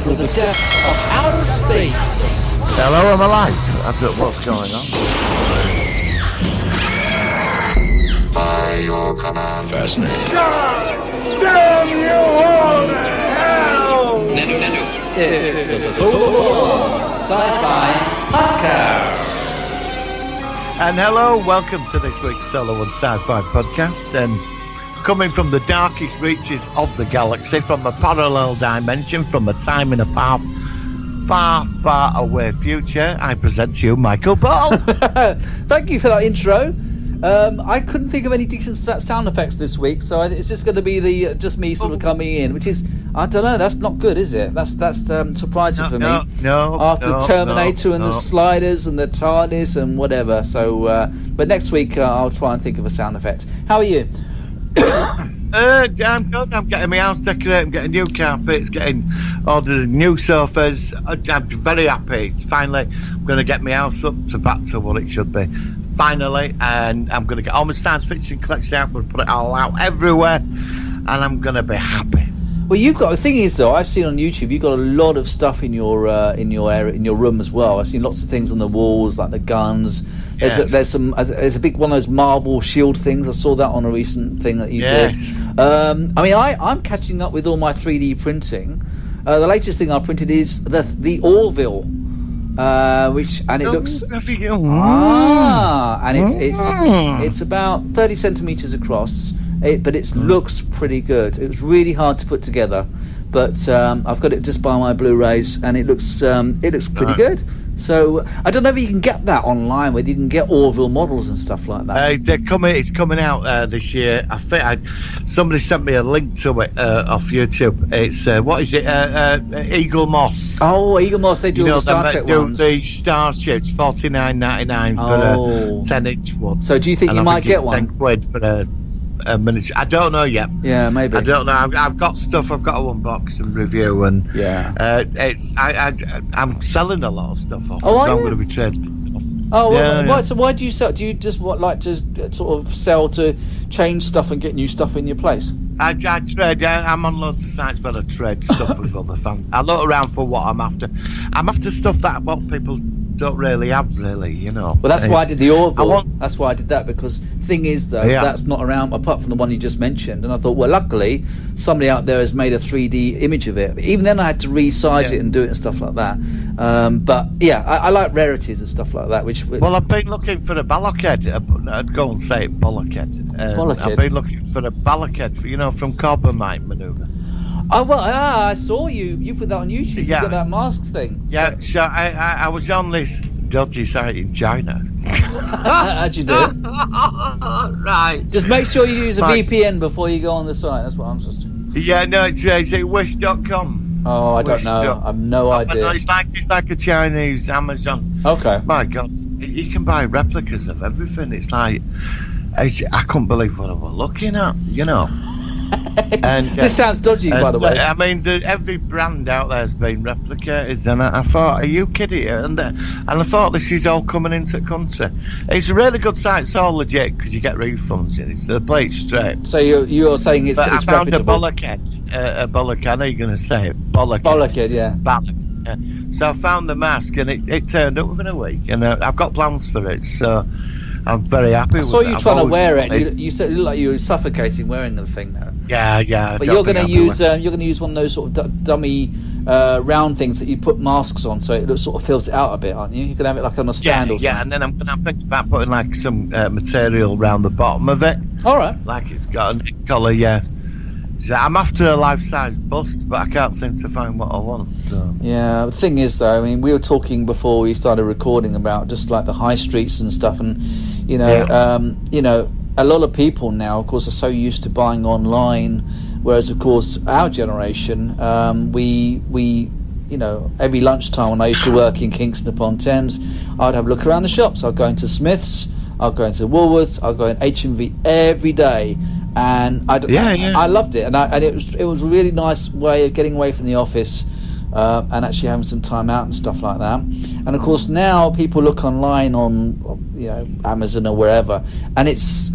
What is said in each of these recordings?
to the depths of outer space. Hello, I'm alive. I don't know what's going on. By your command. Fascinating. God damn you all to hell! It's the Sci-Fi Podcast. And hello, welcome to this week's Solo One Sci-Fi Podcast. And coming from the darkest reaches of the galaxy, from a parallel dimension, from a time in a far away future, I present to you Michael Ball. Thank you for that intro. I couldn't think of any decent sound effects this week, so it's just going to be just me sort of coming in, which is, I don't know, that's not good, is it? That's surprising for me. No. After Terminator and the sliders and the TARDIS and whatever. So, but next week I'll try and think of a sound effect. How are you? I'm good. I'm getting my house decorated. I'm getting new carpets, ordered new sofas. I'm very happy. It's finally, I'm going to get my house up to back to what it should be. Finally, and I'm going to get all my science fiction collection out. I'm going to put it all out everywhere, and I'm going to be happy. Well, you've got, the thing is though, I've seen on YouTube you've got a lot of stuff in your area, in your room as well. I've seen lots of things on the walls, like the guns. There's a big one of those marble shield things. I saw that on a recent thing that you did. I'm catching up with all my 3D printing. The latest thing I printed is the Orville, it's about 30 centimeters across. But it looks pretty good. It was really hard to put together, but I've got it just by my Blu-rays, and it looks pretty good. So I don't know if you can get that online, where you can get Orville models and stuff like that. It's coming out this year. I think somebody sent me a link to it off YouTube. It's what is it? Eagle Moss. Oh, Eagle Moss. They do all the Star Trek ones. The Starships, $49.99 for a 10-inch one. So do you think you might get one? £10 for a miniature. I don't know yet. Yeah, maybe. I don't know. I've got stuff. I've got to unbox and review, and I'm selling a lot of stuff off. I'm going to be trading. So why do you sell? Do you just like to sort of sell to change stuff and get new stuff in your place? I trade. I'm on loads of sites where I trade stuff with other fans. I look around for what I'm after. I'm after stuff that people don't really have, you know. Well, that's why I did the Orville. That's why I did that, because the thing is, though, that's not around apart from the one you just mentioned. And I thought, well, luckily, somebody out there has made a 3D image of it. But even then, I had to resize it and do it and stuff like that. But yeah, I like rarities and stuff like that. Well, I've been looking for a ballockhead. I'd go and say bollockhead. I've been looking for a ballockhead, from Corbomite Maneuver. Oh, well, I saw you put that on YouTube. You got that mask thing. Yeah, so I was on this dodgy site in China. How'd you do it? Right. Just make sure you use a VPN before you go on the site. That's what I'm supposed to do. Yeah, no, it's wish.com. Oh, I don't know. I've no idea. No, it's like a Chinese Amazon. Okay. My God, you can buy replicas of everything. It's like, I couldn't believe what I was looking at, And this sounds dodgy, by the way. I mean, every brand out there has been replicated, and I thought, are you kidding? And I thought, this is all coming into the country. It's a really good site. It's all legit because you get refunds in it. So they play it straight. So you're saying it's I found reputable. a bollockhead. I know you're going to say it. Bollockhead, yeah. Bollockhead. So I found the mask, and it turned up within a week, and I've got plans for it. So I'm very happy with it. I saw you trying to wear it. You said it looked like you were suffocating wearing the thing now. Yeah. But you're going to use one of those sort of dummy round things that you put masks on, so it sort of fills it out a bit, aren't you? You can have it like on a stand or something. Yeah, and then I'm thinking about putting like some material around the bottom of it. All right. Like it's got a neck collar, yeah. So I'm after a life-size bust, but I can't seem to find what I want. So yeah, the thing is, though, I mean, we were talking before we started recording about just like the high streets and stuff, and a lot of people now, of course, are so used to buying online, whereas, of course, our generation, we every lunchtime when I used to work in Kingston upon Thames, I'd have a look around the shops. I'd go into Smith's, I'd go into Woolworths, I'd go in H&V every day. And I loved it, and it was a really nice way of getting away from the office and actually having some time out and stuff like that. And of course now people look online on Amazon or wherever, and it's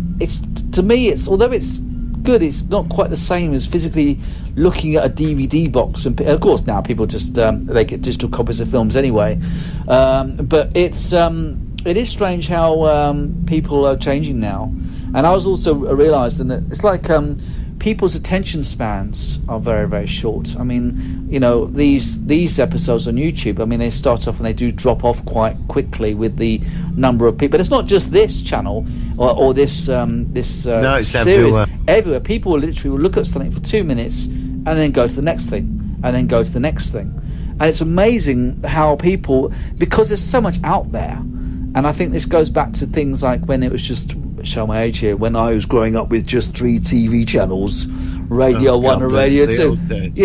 to me, it's although it's good. It's not quite the same as physically looking at a DVD box, and of course now people just they get digital copies of films anyway. But it is strange how people are changing now. And I was also realising that it's like people's attention spans are very, very short. I mean, you know, these episodes on YouTube, I mean, they start off and they do drop off quite quickly with the number of people. But it's not just this channel or this No, it's series. everywhere. People literally will look at something for 2 minutes and then go to the next thing, and then go to the next thing. And it's amazing how people, because there's so much out there, and I think this goes back to things like when it was just, show my age here, when I was growing up with just 3 TV channels, Radio 1 and Radio 2.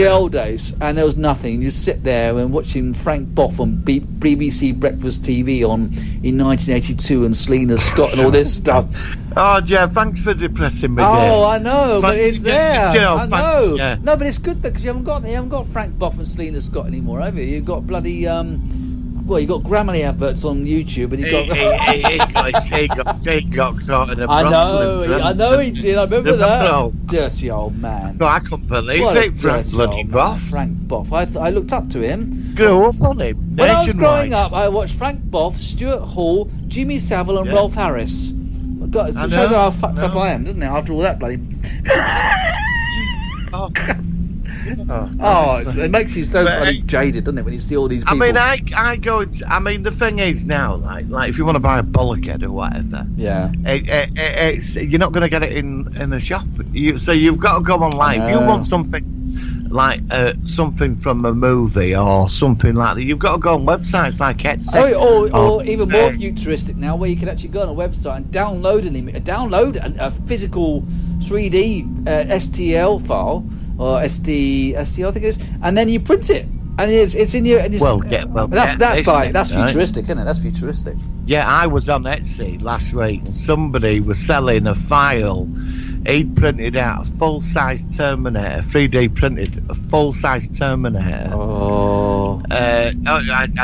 Old days. And there was nothing. You'd sit there and watching Frank Boff on BBC Breakfast TV in 1982 and Selena Scott and all this stuff. Oh, yeah, thanks for depressing me. Oh, I know, but it's there. You know, I thanks, know. yeah. No, but it's good because you haven't got Frank Boff and Selena Scott anymore, have you? You've got bloody well, you got Grammarly adverts on YouTube, and he got caught in a I know he did. I remember that. Dirty old man. No, I couldn't believe it. Frank bloody Boff. Frank Boff. I looked up to him. Grew up on him. When I was growing up, I watched Frank Boff, Stuart Hall, Jimmy Savile, and Rolf Harris. God, it shows how fucked up I am, doesn't it? After all that bloody. It makes you so bloody jaded, doesn't it, when you see all these people? I mean, the thing is now, like if you want to buy a bollock head or whatever, it's you're not going to get it in the shop. So you've got to go online. If you want something like something from a movie or something like that, you've got to go on websites like Etsy. Or even more futuristic now, where you can actually go on a website and download a physical 3D STL file. Or SD, I think it is, and then you print it, and it's in your. That's futuristic, isn't it? That's futuristic. Yeah, I was on Etsy last week, and somebody was selling a file. He'd printed out a full-size Terminator, 3D printed a full-size Terminator. I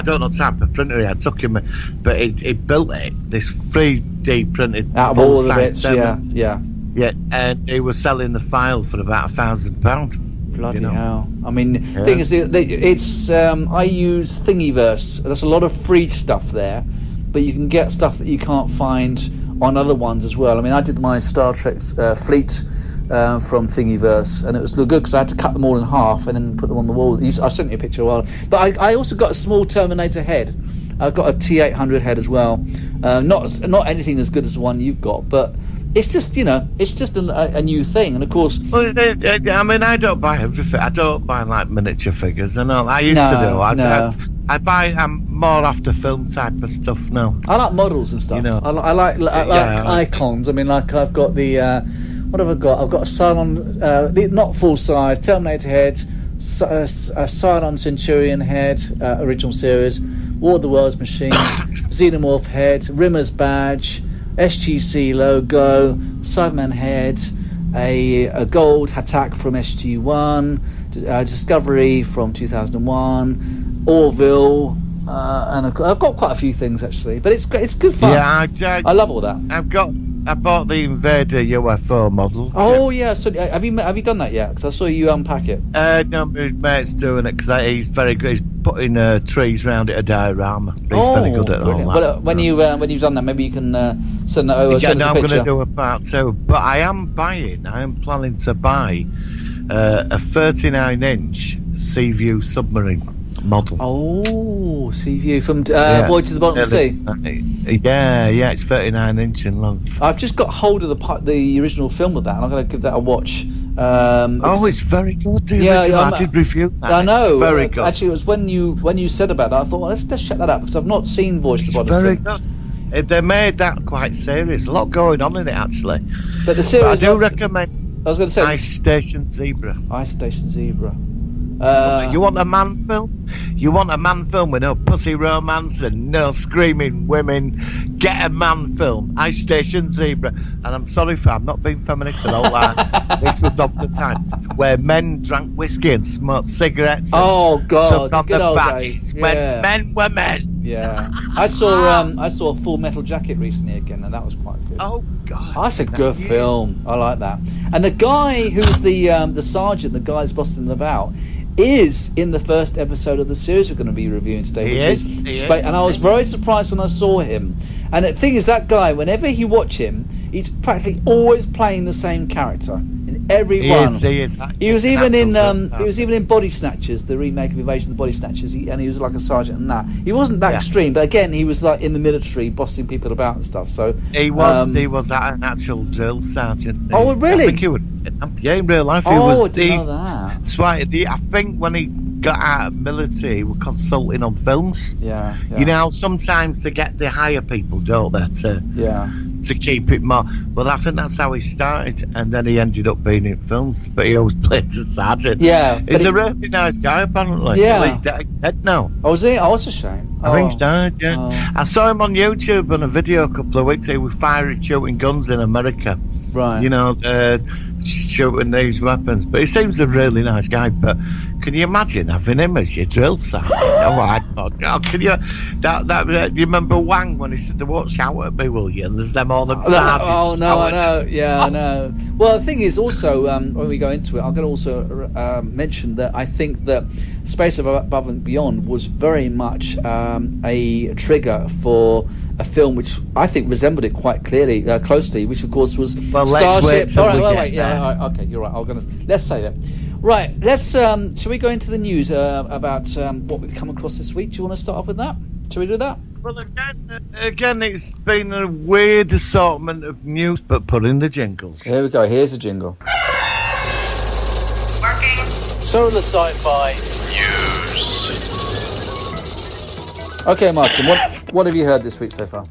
don't know the type of printer he had. Took him, but he built it. This 3D printed out of all the bits. Yeah. Yeah, and he was selling the file for about £1,000. Bloody hell! I mean, the thing is, it's I use Thingiverse. There's a lot of free stuff there, but you can get stuff that you can't find on other ones as well. I mean, I did my Star Trek fleet from Thingiverse, and it was good because I had to cut them all in half and then put them on the wall. I sent you a picture a while, but I also got a small Terminator head. I've got a T800 head as well. Not anything as good as the one you've got, but. It's just, a new thing, and of course. Well, I mean, I don't buy everything. I don't buy like miniature figures and all. I used to do. I buy. I'm more after film type of stuff now. I like models and stuff. I like icons. I mean, like I've got the. What have I got? I've got a Cylon, not full size Terminator head, a Cylon Centurion head, original series, War of the Worlds machine, Xenomorph head, Rimmer's badge. SGC logo, Cyberman head, a gold attack from SG1, Discovery from 2001, Orville, and I've got quite a few things actually. But it's good fun. Yeah, I love all that. I bought the Invader UFO model. Oh yeah, so have you done that yet? Because I saw you unpack it. No, my mate's doing it because he's very good. He's putting trees round it, a diorama. He's very good at all that. Well, when you've done that, maybe you can send that over. I'm going to do a part 2, but I am planning to buy a 39-inch Seaview submarine model. Oh, Seaview from Voyage to the Bottom of the Sea. Yeah, it's 39-inch in length. I've just got hold of the original film of that, and I'm going to give that a watch. It's very good. I did review that. I know. It's very good. Actually, it was when you said about that, I thought, well, let's check that out because I've not seen Voyage to the Bottom of the Sea. Very good. They made that quite serious. A lot going on in it actually. But the series, I do recommend. I was going to say Ice Station Zebra. Ice Station Zebra. You want a man film? You want a man film with no pussy romance and no screaming women? Get a man film. Ice Station Zebra. And I'm sorry I'm not being feminist at all. This was of the time where men drank whiskey and smoked cigarettes. Oh God! Took on good the old baddies days. when men were men. Yeah, I saw Full Metal Jacket recently again, and that was quite good. Oh God, That's a good film. I like that. And the guy who's the sergeant, the guy that's busting them about, is in the first episode of the series we're going to be reviewing today. He is. And I was very surprised when I saw him. And the thing is, that guy, whenever you watch him, he's practically always playing the same character in every one. He is. He was even in Body Snatchers, the remake of Invasion of the Body Snatchers, and he was like a sergeant in that. He wasn't that extreme, but again, he was like in the military, bossing people about and stuff. So he was an actual drill sergeant. Oh, really? I think he would. Yeah, in real life, he was. I didn't know that. That's right. I think when he got out of military, he was consulting on films. Yeah. You know, sometimes they get the hire people, don't they, to keep it more. Well, I think that's how he started, and then he ended up being in films. But he always played the sergeant. Yeah, he's a really nice guy, apparently. Yeah, well, he's dead now. Oh, was he? Oh, it's a shame. I think he's died. Yeah, Oh. I saw him on YouTube on a video a couple of weeks ago. He was firing, shooting guns in America. Right. You know, shooting these weapons. But he seems a really nice guy. But can you imagine having him as your drill sergeant? Can you? Do you remember Wang when he said, "They won't shout at me, will you?" And there's them all them sergeants. Oh no, I know. Yeah, I know. Well, the thing is also when we go into it, I'm going to also mention that I think that Space Above and Beyond was very much a trigger for a film which I think resembled it quite closely, which of course was Starship. Okay, you're right. Let's say that. Right, shall we go into the news about what we've come across this week? Do you want to start off with that? Shall we do that? Well, again, it's been a weird assortment of news, but put in the jingles. Here we go. Here's the jingle. Working. So the Sci-Fi News. Okay, Martin, what have you heard this week so far?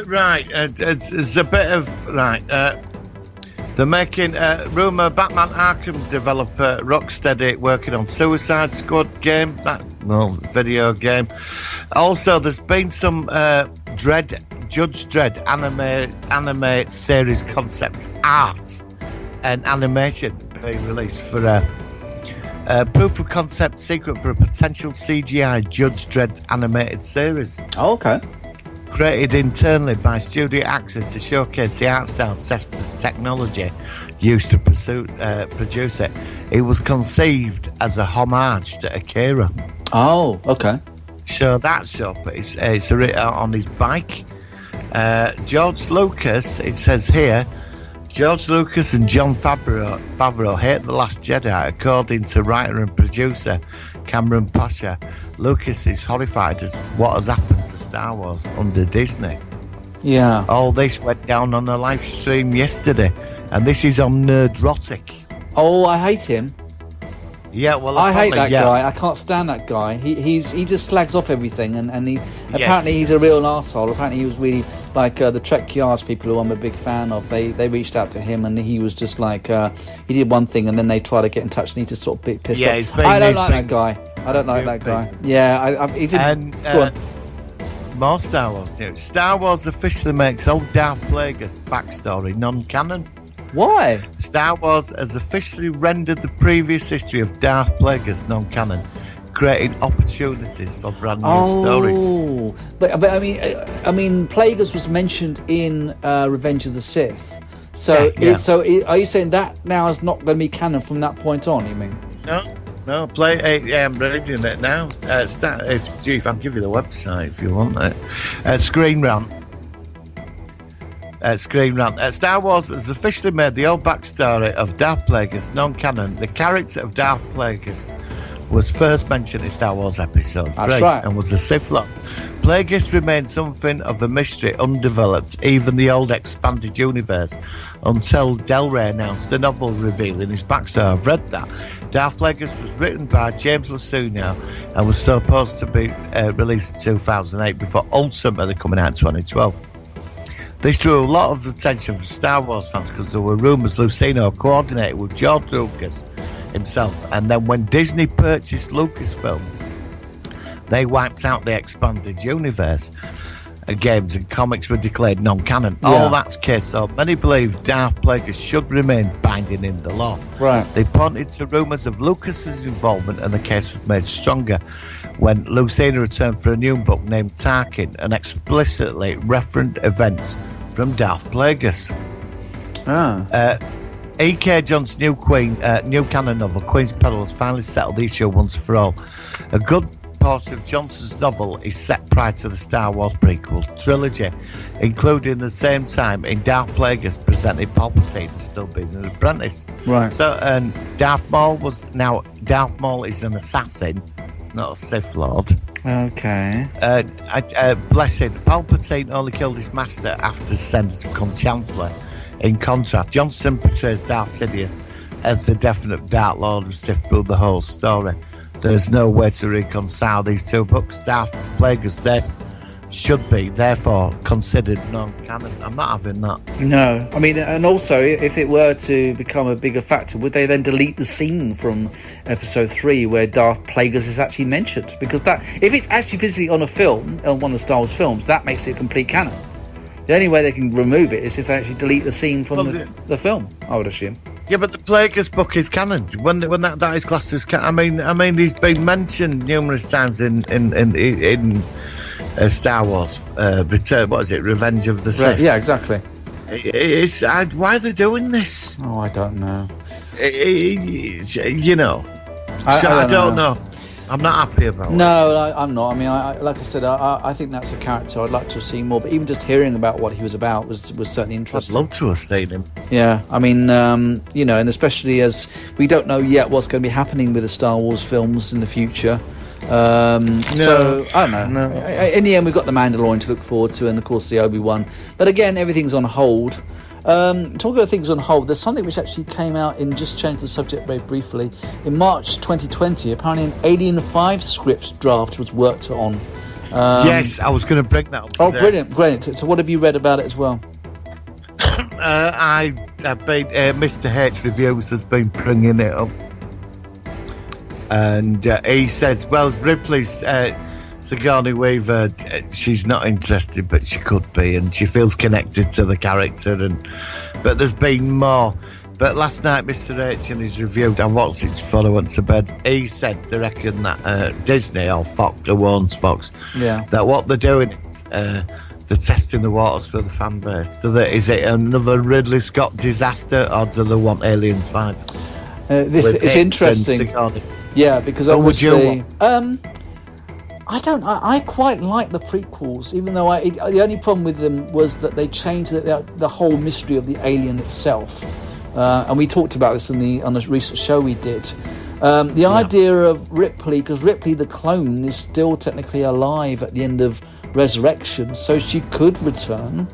Right, it's a bit of they're making rumour Batman Arkham developer Rocksteady working on Suicide Squad game, video game. Also, there's been some Judge Dredd anime series concept art and animation being released for a proof of concept secret for a potential CGI Judge Dredd animated series. Oh, okay. Created internally by studio actors to showcase the art style, testers, technology used to produce it. It was conceived as a homage to Akira. Oh, okay. So that's up. It's on his bike. George Lucas, it says here, George Lucas and Jon Favreau hate The Last Jedi, according to writer and producer Cameron Pasha. Lucas is horrified at what has happened to Star Wars under Disney. Yeah. All this went down on a live stream yesterday, and this is on Nerdrotic. Oh, I hate him. Yeah, well, I hate that guy. I can't stand that guy. He just slags off everything, and he apparently he's a real arsehole. Apparently he was really like the Trek Kiars people who I'm a big fan of. They reached out to him, and he was just like he did one thing, and then they tried to get in touch, and he just sort of pissed off. I don't like that guy. I don't like that guy. Yeah, he's more Star Wars news. Star Wars officially makes old Darth Plagueis backstory non-canon. Why? Star Wars has officially rendered the previous history of Darth Plagueis non-canon, creating opportunities for brand new stories. Oh, but I mean, Plagueis was mentioned in Revenge of the Sith. So, are you saying that now is not going to be canon from that point on? You mean? No. I'm reading it now. If I'll give you the website if you want it. Screen Rant. Star Wars has officially made the old backstory of Darth Plagueis non-canon. The character of Darth Plagueis was first mentioned in Star Wars Episode 3 and was a Sith Lord. Plagueis remained something of a mystery, undeveloped, even the old expanded universe, until Del Rey announced the novel revealing his backstory. I've read that. Darth Plagueis was written by James Luceno and was supposed to be released in 2008 before ultimately coming out in 2012. This drew a lot of attention from Star Wars fans because there were rumours Luceno coordinated with George Lucas himself, and then when Disney purchased Lucasfilm, they wiped out the expanded universe. Games and comics were declared non-canon. Yeah. All that's case, so many believe Darth Plagueis should remain binding in the law. Right. They pointed to rumours of Lucas's involvement, and the case was made stronger when Lucina returned for a new book named Tarkin and explicitly referenced events from Darth Plagueis. E.K. Johnson's new canon novel, Queen's Peril, has finally settled the issue once for all. A good portion of Johnson's novel is set prior to the Star Wars prequel trilogy, including the same time in Darth Plagueis presented Palpatine as still being an apprentice. Right. So, Darth Maul is an assassin, not a Sith Lord. Okay. Bless him. Palpatine only killed his master after Descendants to become Chancellor. In contrast, Johnson portrays Darth Sidious as the definite Dark Lord of Sith through the whole story. There's no way to reconcile these two books. Darth Plagueis' death should be, therefore, considered non-canon. I'm not having that. No. I mean, and also, if it were to become a bigger factor, would they then delete the scene from Episode 3 where Darth Plagueis is actually mentioned? Because that, if it's actually physically on a film, on one of the Star Wars films, that makes it complete canon. The only way they can remove it is if they actually delete the scene from the film, I would assume. Yeah, but the Plagueis book is canon. When that is classed as canon, I mean, he's been mentioned numerous times in Star Wars. Return, what is it? Revenge of the Sith. Yeah, exactly. Why are they doing this? Oh, I don't know. I don't know. I'm not happy about it. No, I'm not. I mean, like I said, I think that's a character I'd like to have seen more. But even just hearing about what he was about was certainly interesting. I'd love to have seen him. Yeah, I mean, and especially as we don't know yet what's going to be happening with the Star Wars films in the future. So, I don't know. No. In the end, we've got The Mandalorian to look forward to and, of course, the Obi-Wan. But again, everything's on hold. Talking about things on hold, there's something which actually came out in, just change the subject very briefly, in March 2020. Apparently an Alien 5 script draft was worked on. Yes, I was going to bring that up today. Oh, brilliant. So what have you read about it as well? Mr. H Reviews has been bringing it up. And he says, well, Ripley's Sigourney Weaver, she's not interested, but she could be, and she feels connected to the character. But there's been more. But last night, Mr. H in his review, I watched it before I went to bed. He said they reckon that Disney or Fox, who owns Fox, that what they're doing is they're testing the waters for the fan base. Is it another Ridley Scott disaster, or do they want Aliens 5? It's interesting. Yeah, because obviously, I quite like the prequels, even though the only problem with them was that they changed the whole mystery of the alien itself, and we talked about this on a recent show we did. The idea of Ripley, because Ripley the clone is still technically alive at the end of Resurrection, so she could return.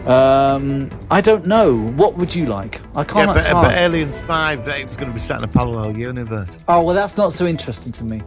I don't know. What would you like? I can't. But Aliens 5, it's going to be set in a parallel universe. Oh well, that's not so interesting to me.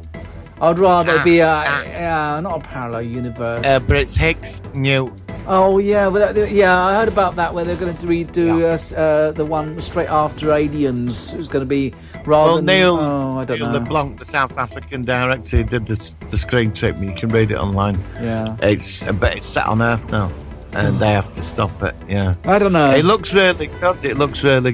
I'd rather it be not a parallel universe. But it's Hicks new. Oh yeah, I heard about that where they're going to redo the one straight after Aliens. It's going to be rather Neil LeBlanc, the South African director, who did the screen trip. You can read it online. Yeah, but it's set on Earth now. And they have to stop it. Yeah, I don't know. It looks really good. But it really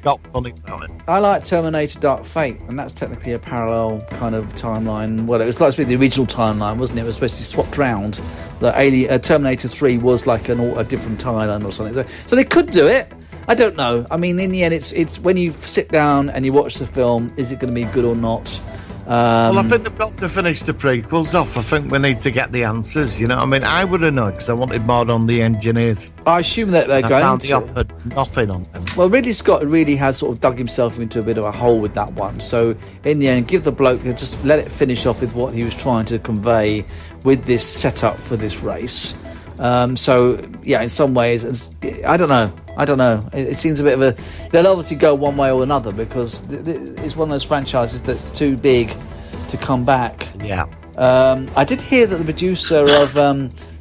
got funny about it. I like Terminator: Dark Fate, and that's technically a parallel kind of timeline. Well, it was like to be the original timeline, wasn't it? It was supposed to be swapped around. The Terminator 3 was like a different timeline or something. So they could do it. I don't know. I mean, in the end, it's when you sit down and you watch the film, is it going to be good or not? Well, I think they've got to finish the prequels off. I think we need to get the answers. You know, I mean, I would have known because I wanted more on the engineers. I assume that they're going to. They offered nothing on them. Well, Ridley Scott really has sort of dug himself into a bit of a hole with that one. So, in the end, give the bloke, just let it finish off with what he was trying to convey with this setup for this race. So, yeah, in some ways, I don't know. It seems a bit of a... They'll obviously go one way or another because it's one of those franchises that's too big to come back. Yeah. I did hear that the producer of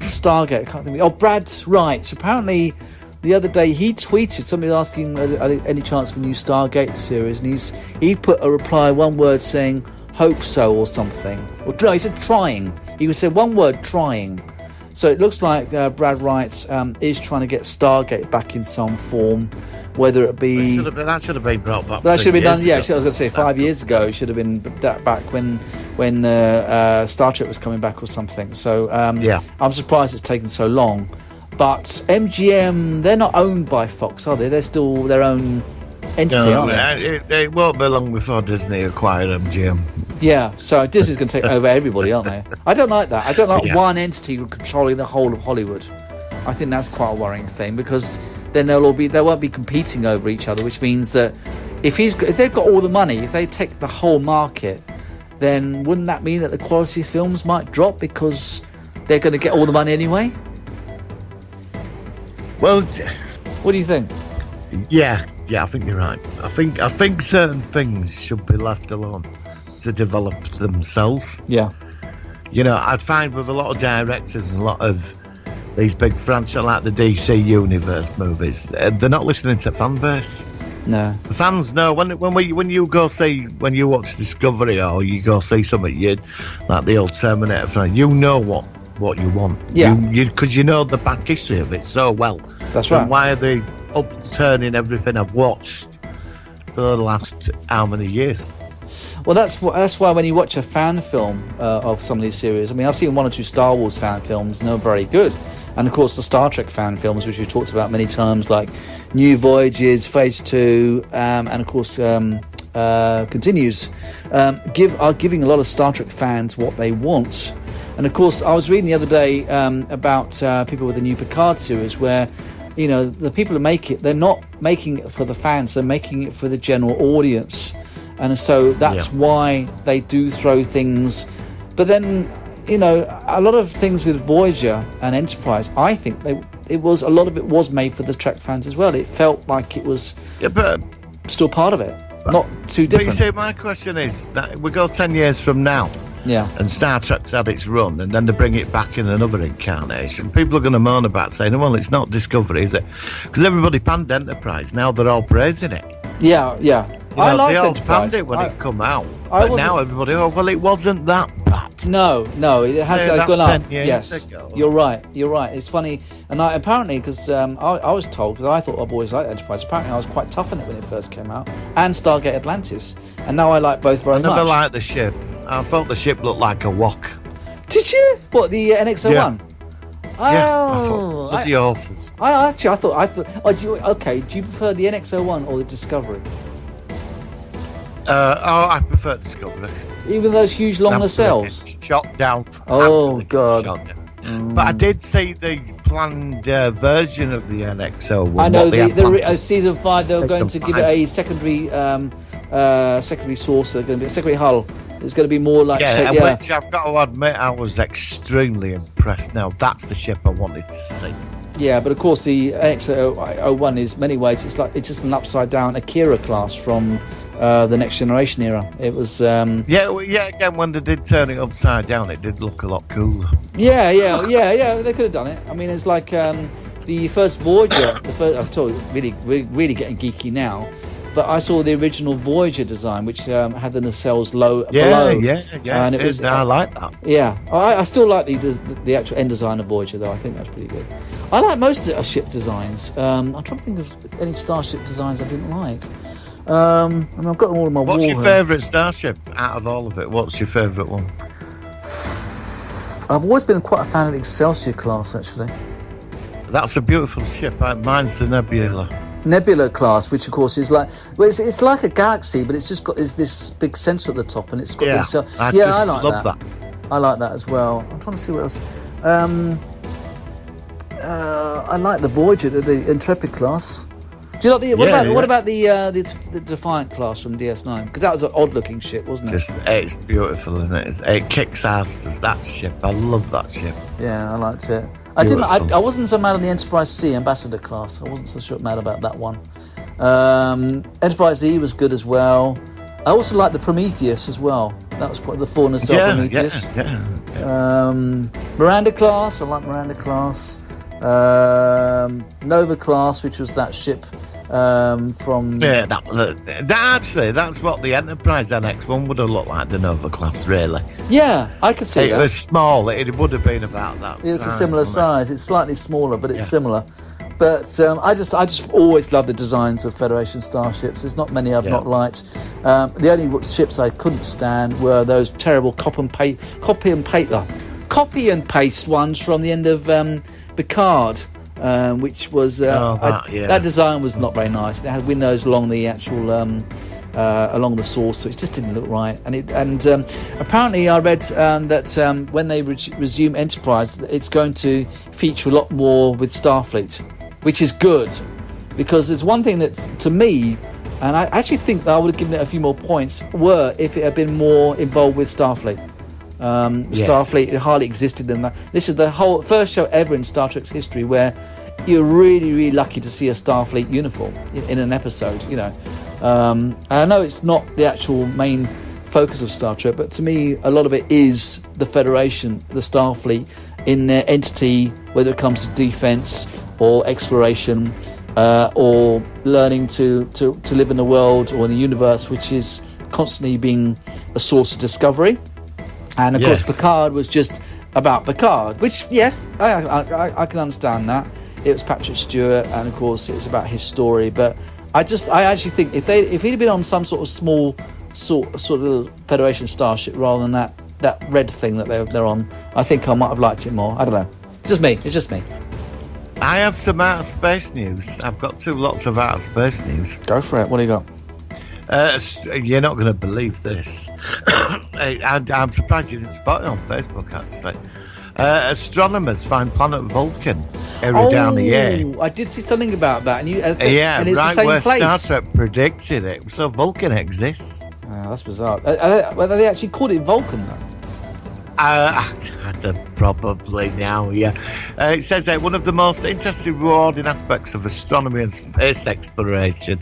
Stargate, I can't think Brad Wright, apparently the other day he tweeted, somebody asking any chance for a new Stargate series, and he put a reply, one word saying, hope so or something. Or he said trying. He said one word, trying. So it looks like Brad Wright is trying to get Stargate back in some form, whether it be... That should have been brought back. That should have been done, yeah, I was ago. going to say 5 years ago. It should have been back when Star Trek was coming back or something. So I'm surprised it's taken so long. But MGM, they're not owned by Fox, are they? They're still their own entity, aren't they? It won't be long before Disney acquired MGM. Yeah, so Disney's going to take over everybody, aren't they? I don't like that. I don't like one entity controlling the whole of Hollywood. I think that's quite a worrying thing, because then they won't be competing over each other, which means that if they've got all the money, if they take the whole market, then wouldn't that mean that the quality of films might drop because they're going to get all the money anyway? Well, what do you think? Yeah, I think you're right. I think certain things should be left alone to develop themselves. Yeah. You know, I'd find with a lot of directors and a lot of these big franchises like the DC Universe movies, they're not listening to fan base. No. The fans know when you watch Discovery or you go see something, like the old Terminator fan, you know what you want. Yeah. Because you know the back history of it so well. That's right. And why are they upturning everything I've watched for the last how many years? Well, that's why when you watch a fan film of some of these series, I mean, I've seen 1 or 2 Star Wars fan films, and they're very good. And of course, the Star Trek fan films, which we've talked about many times, like New Voyages, Phase 2, and of course Continues, are giving a lot of Star Trek fans what they want. And of course, I was reading the other day about people with the new Picard series, where, you know, the people who make it, they're not making it for the fans, they're making it for the general audience. And so that's why they do throw things. But then, you know, a lot of things with Voyager and Enterprise, I think a lot of it was made for the Trek fans as well. It felt like it was still part of it, not too different. But you see, my question is that we go 10 years from now, and Star Trek's had its run, and then they bring it back in another incarnation. People are going to moan about saying, well, it's not Discovery, is it? Because everybody panned Enterprise. Now they're all praising it. Yeah. I liked they all Enterprise. Panned it when it come out. But now everybody, it wasn't that bad. No, it has gone up. Yes, ago. You're right. It's funny, and apparently, because I was told, because I thought I've always liked Enterprise. Apparently, I was quite tough on it when it first came out, and Stargate Atlantis, and now I like both very much. I never liked the ship. I felt the ship looked like a wok. Did you? What, the NX-01? Yeah. I thought bloody awful. I thought. Oh, do you prefer the NX-01 or the Discovery? I prefer Discovery. Even those huge long nacelles? Shot down. Oh, God. But I did see the planned version of the NX-01. I know the season 5. They were going to give it a secondary source. They're going to be a secondary hull. It's going to be more like which I've got to admit, I was extremely impressed. Now that's the ship I wanted to see. Yeah, but of course the NX-01 is many ways it's just an upside down Akira class from the Next Generation era. It was again, when they did turn it upside down, it did look a lot cooler. Yeah, they could have done it. I mean, it's like the first Voyager. I'm told, really getting geeky now. But I saw the original Voyager design, which had the nacelles below. Yeah. And it was, I like that. Yeah, I still like the actual end design of Voyager, though. I think that's pretty good. I like most ship designs. I'm trying to think of any starship designs I didn't like. I mean, I've got them all on my wall. What's your favourite starship out of all of it? What's your favourite one? I've always been quite a fan of the Excelsior class, actually. That's a beautiful ship. Mine's the Nebula class, which of course is like, well, it's like a galaxy, but it's just got this big sensor at the top, and it's got this. I love that. I like that as well. I'm trying to see what else. I like the Voyager, the Intrepid class. Do you like the? What about the Defiant class from DS9? Because that was an odd-looking ship, wasn't it? It's beautiful, isn't it? It kicks ass as that ship. I love that ship. Yeah, I liked it. I wasn't so mad on the Enterprise C Ambassador class. I wasn't so mad about that one. Enterprise E was good as well. I also liked the Prometheus as well. That was quite the Faunus Prometheus. Yeah. Miranda class. I like Miranda class. Nova class, which was that ship from... Yeah, that's what the Enterprise NX-1 would have looked like, the Nova class, really. Yeah, I could see that. It was small. It would have been about that size. It's a similar size. It's slightly smaller, but it's similar. But I just always loved the designs of Federation starships. There's not many I've not liked. The only ships I couldn't stand were those terrible copy and paste ones from the end of Picard, which was that design was not very nice. It had windows along the actual along the source, so it just didn't look right. And apparently, I read that when they resume Enterprise, it's going to feature a lot more with Starfleet, which is good, because there's one thing that, to me, and I actually think that I would have given it a few more points, were if it had been more involved with Starfleet. Starfleet hardly existed in that. This is the whole first show ever in Star Trek's history where you're really, really lucky to see a Starfleet uniform in an episode, you know. I know it's not the actual main focus of Star Trek, but to me, a lot of it is the Federation, the Starfleet, in their entity, whether it comes to defense or exploration, or learning to live in a world or in a universe which is constantly being a source of discovery. And of course, Picard was just about Picard, which, yes, I can understand that. It was Patrick Stewart, and of course, it's about his story. But I actually think if he'd have been on some sort of small sort of Federation starship rather than that red thing that they're on, I think I might have liked it more. I don't know. It's just me. I have some outer space news. I've got lots of outer space news. Go for it. What do you got? You're not going to believe this. I'm surprised you didn't spot it on Facebook, actually. Astronomers find planet Vulcan Eridani. I did see something about that. And and it's right the same where place. Star Trek predicted it. So Vulcan exists. That's bizarre. Whether they actually called it Vulcan, though? Probably now, yeah. It says that one of the most interesting, rewarding aspects of astronomy and space exploration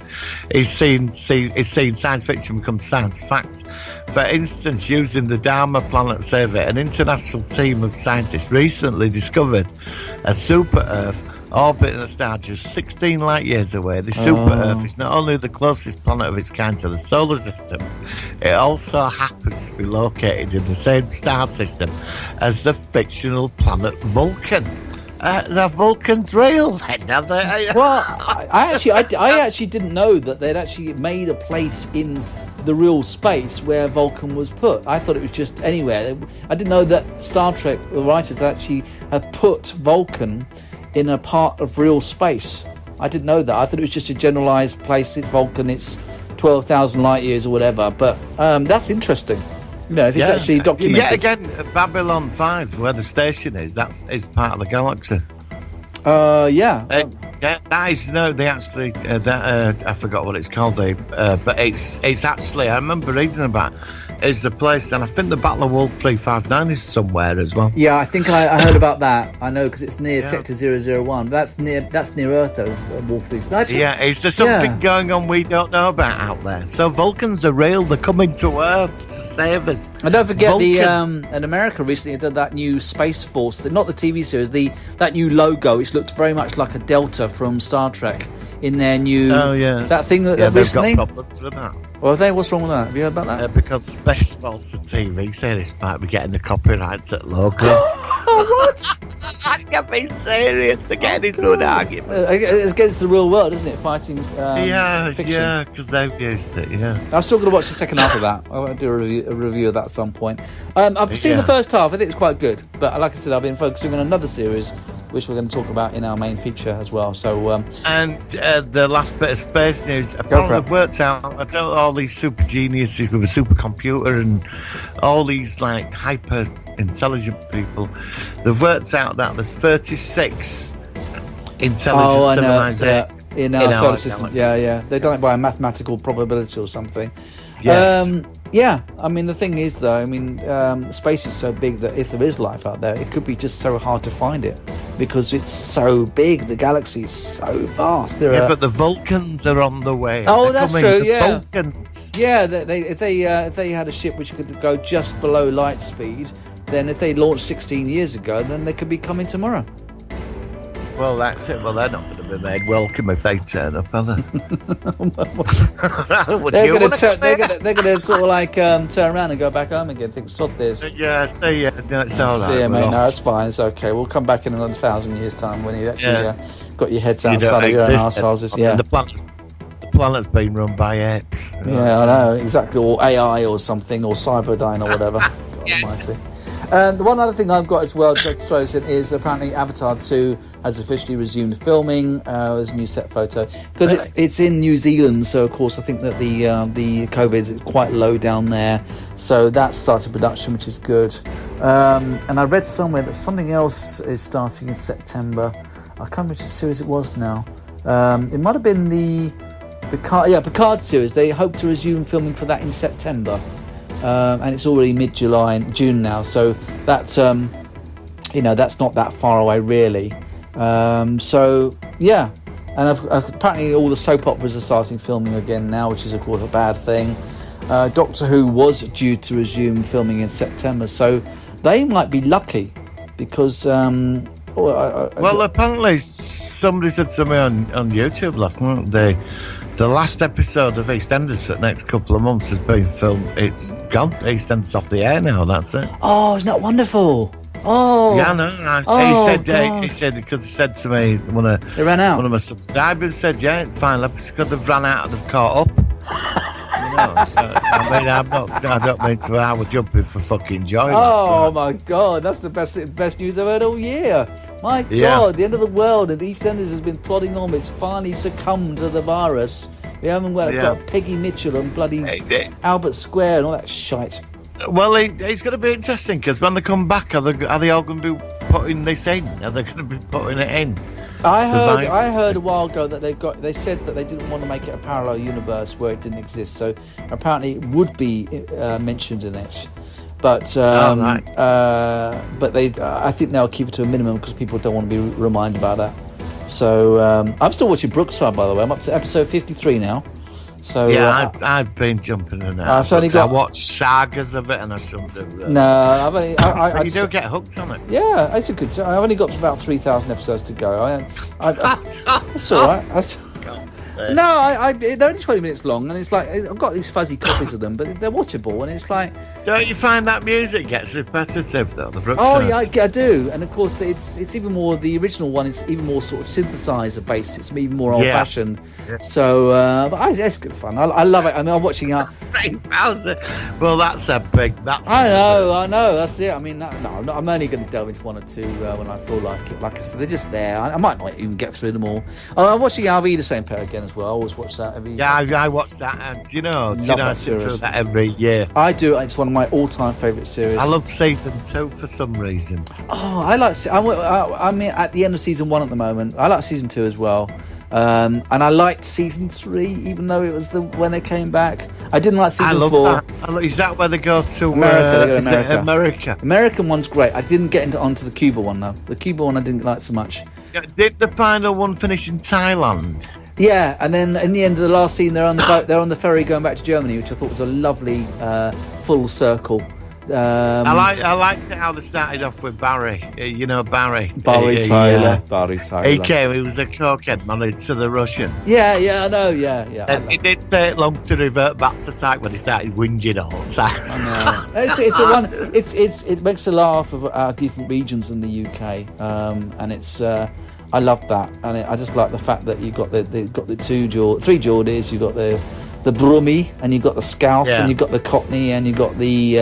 is seeing science fiction become science fact. For instance, using the Dharma Planet Survey, an international team of scientists recently discovered a super Earth orbiting a star just 16 light years away. The super Earth is not only the closest planet of its kind to the solar system, it also happens to be located in the same star system as the fictional planet Vulcan. The Vulcan's rails head, have they? Well, I actually didn't know that they'd actually made a place in the real space where Vulcan was put. I thought it was just anywhere. I didn't know that Star Trek, the writers, actually had put Vulcan in a part of real space. I didn't know that. I thought it was just a generalised place. It's Vulcan, it's 12,000 light years or whatever. But that's interesting. You know, if it's actually documented. Yeah, again, Babylon 5, where the station is, is part of the galaxy. That is I forgot what it's called. But it's actually, I remember reading about it, is the place, and I think the Battle of Wolf 359 is somewhere as well. Yeah, I think I heard about that. I know, because it's near Sector 001. That's near Earth, though, Wolf 359. Yeah, is there something going on we don't know about out there? So Vulcans are real. They're coming to Earth to save us. And don't forget, in America recently did that new Space Force, not the TV series, that new logo, which looked very much like a Delta from Star Trek in their new... Oh, yeah. That thing that recently... they've got problems with that. Well, what's wrong with that? Have you heard about that? Because Space Force, the TV series, might be getting the copyrights at logo. Oh, what? I'm being serious. They're getting into an argument. It's against the real world, isn't it? Fighting fiction. Because they've used it, I'm still going to watch the second half of that. I want to do a review of that at some point. I've seen the first half. I think it's quite good. But like I said, I've been focusing on another series, which we're going to talk about in our main feature as well. So, and the last bit of space news. Apparently, I've worked out. I don't all these super geniuses with a supercomputer and all these like hyper intelligent people. They've worked out that there's 36 intelligent civilizations in our solar system. Yeah. They've done it by a mathematical probability or something. Yes. I mean, the thing is, though, space is so big that if there is life out there, it could be just so hard to find it because it's so big. The galaxy is so vast. But the Vulcans are on the way. Oh, that's true. The Vulcans. Yeah, if they had a ship which could go just below light speed, then if they launched 16 years ago, then they could be coming tomorrow. Well, that's it. Well, they're not going to be made welcome if they turn up, are they? They're going to sort of like turn around and go back home again. Think, sod this. Yeah, see ya. No, it's all right. See ya, mate. No, that's fine. It's okay. We'll come back in another 1,000 years' time when you actually got your heads outside of your own arseholes. Yeah. The planet's been run by apes. Yeah, I know, exactly. Or AI or something, or Cyberdyne or whatever. God almighty. And the one other thing I've got as well, just to throw this in, is apparently Avatar 2 has officially resumed filming. There's a new set photo. Because it's in New Zealand, so of course I think that the COVID is quite low down there. So that started production, which is good. And I read somewhere that something else is starting in September. I can't remember which series it was now. It might have been the Picard series. They hope to resume filming for that in September. And it's already June now, so that's that's not that far away really. So yeah, and apparently all the soap operas are starting filming again now, which is of course a bad thing. Doctor Who was due to resume filming in September, so they might be lucky because apparently somebody said to me on YouTube last night the last episode of EastEnders for the next couple of months has been filmed. It's gone. EastEnders off the air now. That's it. Oh, isn't that wonderful? Oh, yeah, no. He said because he said to me they ran out. One of my subscribers said, "Yeah, final episode because they've ran out. They've caught up." So, I mean, I don't mean to. I was jumping for fucking joy. Oh my God, that's the best news I've heard all year. My God, the end of the world, and EastEnders has been plodding on. It's finally succumbed to the virus. We haven't got Peggy Mitchell and bloody Albert Square and all that shite. Well, it's going to be interesting because when they come back, are they all going to be putting this in? Are they going to be putting it in? I heard a while ago that they said that they didn't want to make it a parallel universe where it didn't exist. So apparently it would be mentioned in it. But I think they'll keep it to a minimum because people don't want to be reminded about that. So I'm still watching Brookside, by the way. I'm up to episode 53 now. So yeah, I've been jumping in and out. I watched sagas of it, and I shouldn't do that. No, I've only. You don't get hooked on it. Yeah, it's a good. I've only got about 3,000 episodes to go. That's all right. No, they're only 20 minutes long, and it's like I've got these fuzzy copies of them, but they're watchable, and it's like. Don't you find that music gets repetitive though? Oh yeah, I do, and of course it's even more. The original one is even more sort of synthesizer based. It's even more old fashioned. Yeah. So, but it's good fun. I love it. I mean, I'm watching. Well, that's a big. I know. That's it. I mean, I'm only going to delve into one or two when I feel like it. Like I said, they're just there. I might not even get through them all. I'm watching Alvida St. Pair again as well. I always watch that every year. Yeah, I watch that. Do you know I sit through that every year? I do. It's one of my all-time favourite series. I love season 2 for some reason. Oh, I mean, at the end of season 1 at the moment. I like season 2 as well. And I liked season 3, even though it was when they came back. I didn't like season 4. I love that. Is that where they go to America? America. American one's great. I didn't get onto the Cuba one though. The Cuba one I didn't like so much. Did the final one finish in Thailand? Yeah, and then in the end of the last scene, they're on the boat. They're on the ferry going back to Germany, which I thought was a lovely full circle. I liked how they started off with Barry. You know Barry. Barry Taylor. He came. He was a cokehead married to the Russian. Yeah, I know. Yeah. And it didn't take long to revert back to type when he started whinging all the time. I know. It makes a laugh of our different regions in the UK, and it's. I love that, and I just like the fact that you've got the three Geordies. You've got the Brummie, and you've got the Scouse, and you've got the Cockney, and you've got the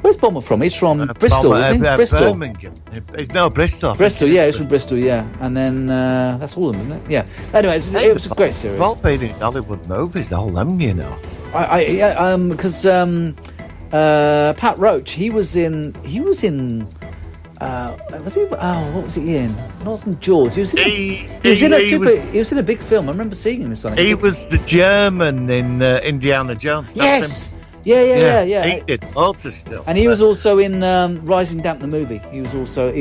where's Bomber from? He's from Bristol, isn't he? Bristol. No, Bristol. Bristol, yeah, he's from Bristol, yeah. And then that's all of them, isn't it? Yeah. Anyway, it was a great series. All been in Hollywood movies, all them, you know. Because Pat Roach, he was in. Was he? Oh, what was he in? It wasn't Jaws. He was in a big film. I remember seeing him in something. He was the German in Indiana Jones. Yes. Yeah. He did lots of stuff. And he was also in Rising Damp the movie. He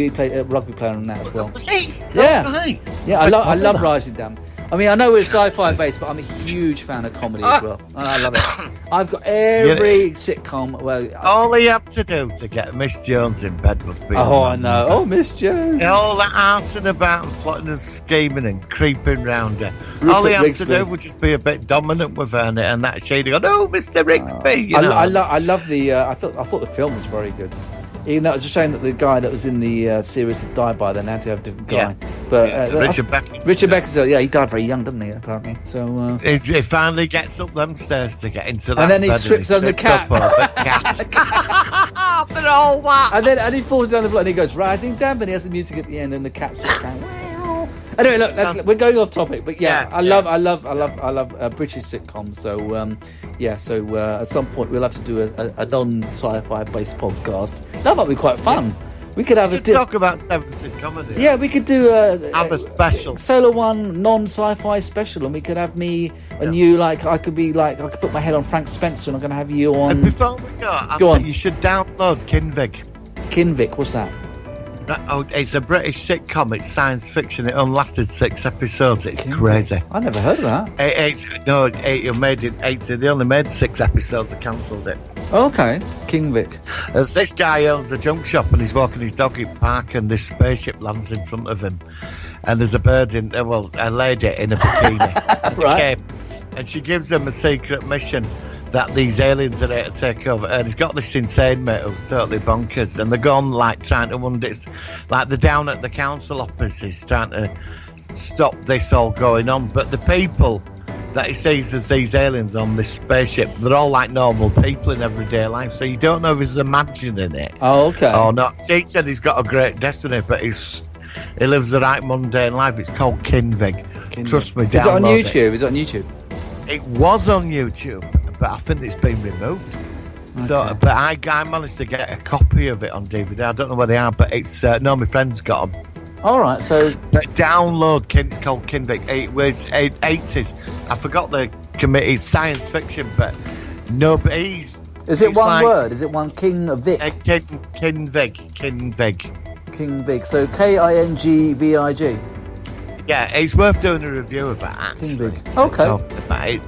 played a rugby player in that as well. Was he? Yeah. Right. Yeah, I love Rising Damp. I mean, I know we're sci-fi based, but I'm a huge fan of comedy as well. And I love it. I've got every sitcom. Well, all he had to do to get Miss Jones in bed was be. Oh, I know. Oh, Miss Jones. All that arsing about and plotting and scheming and creeping round her. All he had to do was just be a bit dominant with her, and that she'd go, "No, Mr. Rigsby." You know. I love the. I thought the film was very good. Even though it's a shame that the guy that was in the series had died by then. Had to have a different guy. Yeah. But Richard Beckinsale. Richard Beckinsale, yeah, he died very young, didn't he? Apparently. So he finally gets up them stairs to get into that. And then he trips on the cat. After all that. And he falls down the floor and he goes rising down, and he has the music at the end, and the cat sort of going. Anyway, look, we're going off topic, but I love British sitcoms. So at some point we'll have to do a non-sci-fi based podcast. That might be quite fun. Yeah. We could have talk about 70s comedy. Yeah, we could do have a special Solar One non-sci-fi special, and we could have me and you. I could put my head on Frank Spencer, and I'm going to have you on. And before we go on, you should download Kinvig. Kinvig, what's that? Oh, it's a British sitcom. It's science fiction. It only lasted 6 episodes. It's crazy. I never heard of that. They only made 6 episodes. They cancelled it. Okay, Kinvig. There's this guy owns a junk shop, and he's walking his dog in park, and this spaceship lands in front of him, and there's a bird a lady in a bikini, right? And she gives him a secret mission that these aliens are there to take over, and he's got this insane mate who's totally bonkers, and they're gone trying to wonder. It's like they're down at the council offices trying to stop this all going on, but the people that he sees as these aliens on this spaceship, they're all like normal people in everyday life, so you don't know if he's imagining it. Oh, okay. Or not. She said he's got a great destiny, but he lives the right mundane life. It's called Kinvig. Trust me, download it. Is it on YouTube? Is it on YouTube? It was on YouTube, but I think it's been removed. So, but I managed to get a copy of it on DVD. I don't know where they are, but it's my friend's got them. All right, so download It's called Kinvig. It was 80s. I forgot the committee. Science fiction, but no. But is it one word? Is it one Kinvig? Kinvig. So Kingvig. Yeah, it's worth doing a review about. Actually, okay.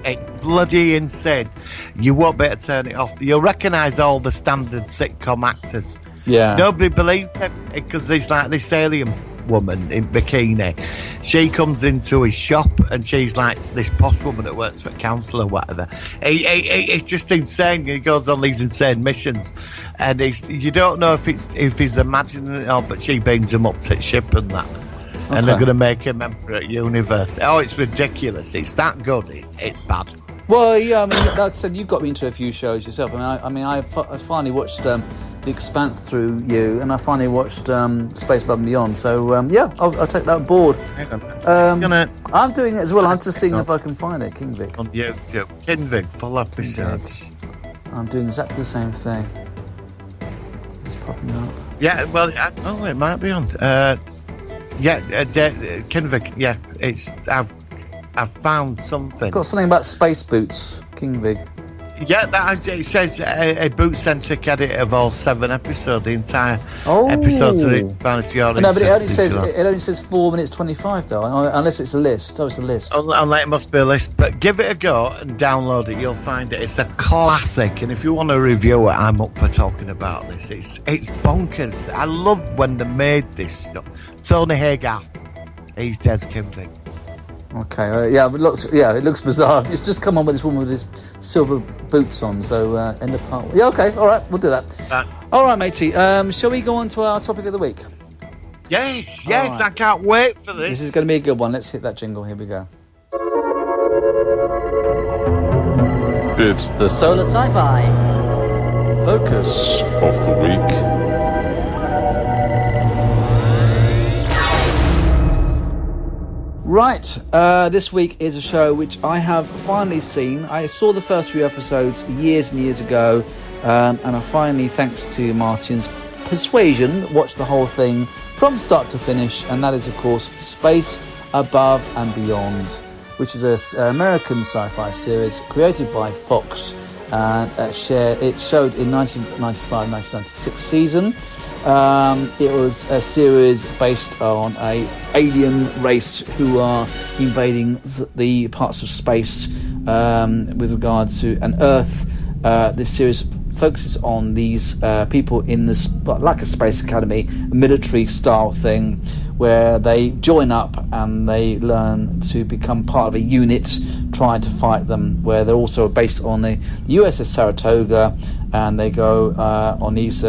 It's bloody insane. You won't be able to turn it off. You'll recognise all the standard sitcom actors. Yeah. Nobody believes him because there's like this alien woman in bikini. She comes into his shop and she's like this posh woman that works for council or whatever. It's just insane. He goes on these insane missions, and you don't know if he's imagining it all, but she beams him up to the ship and that. And they're going to make him Emperor at Universe. Oh, it's ridiculous. It's that good. It's bad. Well, yeah, I mean, like I said, you've got me into a few shows yourself. I finally watched The Expanse through you, and I finally watched Space Above and Beyond. So, I'll take that on board. Hang on. I'm doing it as well. I'm just seeing if I can find it, Kinvig. On YouTube. Kinvig, full episodes. I'm doing exactly the same thing. It's popping up. Yeah, well, it might be on. Kinvig. Yeah, I've found something. Got something about space boots, Kinvig. Yeah, it says a boot-centric edit of all 7 episodes. The entire episodes are found if you're interested. No, but it only says 4 minutes 25 though, unless it's a list. Oh, it's a list. Unless it must be a list. But give it a go and download it. You'll find it. It's a classic, and if you want to review it, I'm up for talking about this. It's bonkers. I love when they made this stuff. Tony Haygarth, he's Des Kinvig. Okay, it looks bizarre. It's just come on with this woman with his silver boots on, so end the part. Yeah, okay, all right, we'll do that. All right, matey, shall we go on to our topic of the week? Yes, right. I can't wait for this. This is going to be a good one. Let's hit that jingle. Here we go. It's the Solar Sci-Fi Focus of the Week. Right, this week is a show which I have finally seen. I saw the first few episodes years and years ago, and I finally, thanks to Martin's persuasion, watched the whole thing from start to finish, and that is, of course, Space Above and Beyond, which is an American sci-fi series created by Fox. It showed in 1995-1996 season. It was a series based on a alien race who are invading the parts of space with regard to an Earth. This series focuses on these people in this, like a space academy, a military style thing, where they join up and they learn to become part of a unit trying to fight them, where they're also based on the USS Saratoga, and they go on these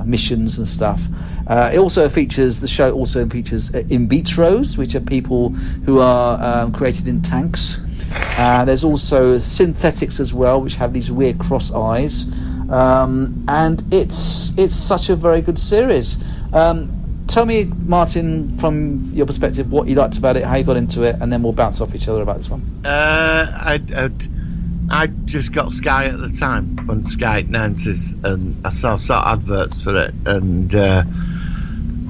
missions and stuff. The show also features in vitros, which are people who are created in tanks. There's also synthetics as well, which have these weird cross eyes, and it's such a very good series. Tell me, Martin, from your perspective, what you liked about it, how you got into it, and then we'll bounce off each other about this one. I just got Sky at the time when Sky announces, and I saw adverts for it, and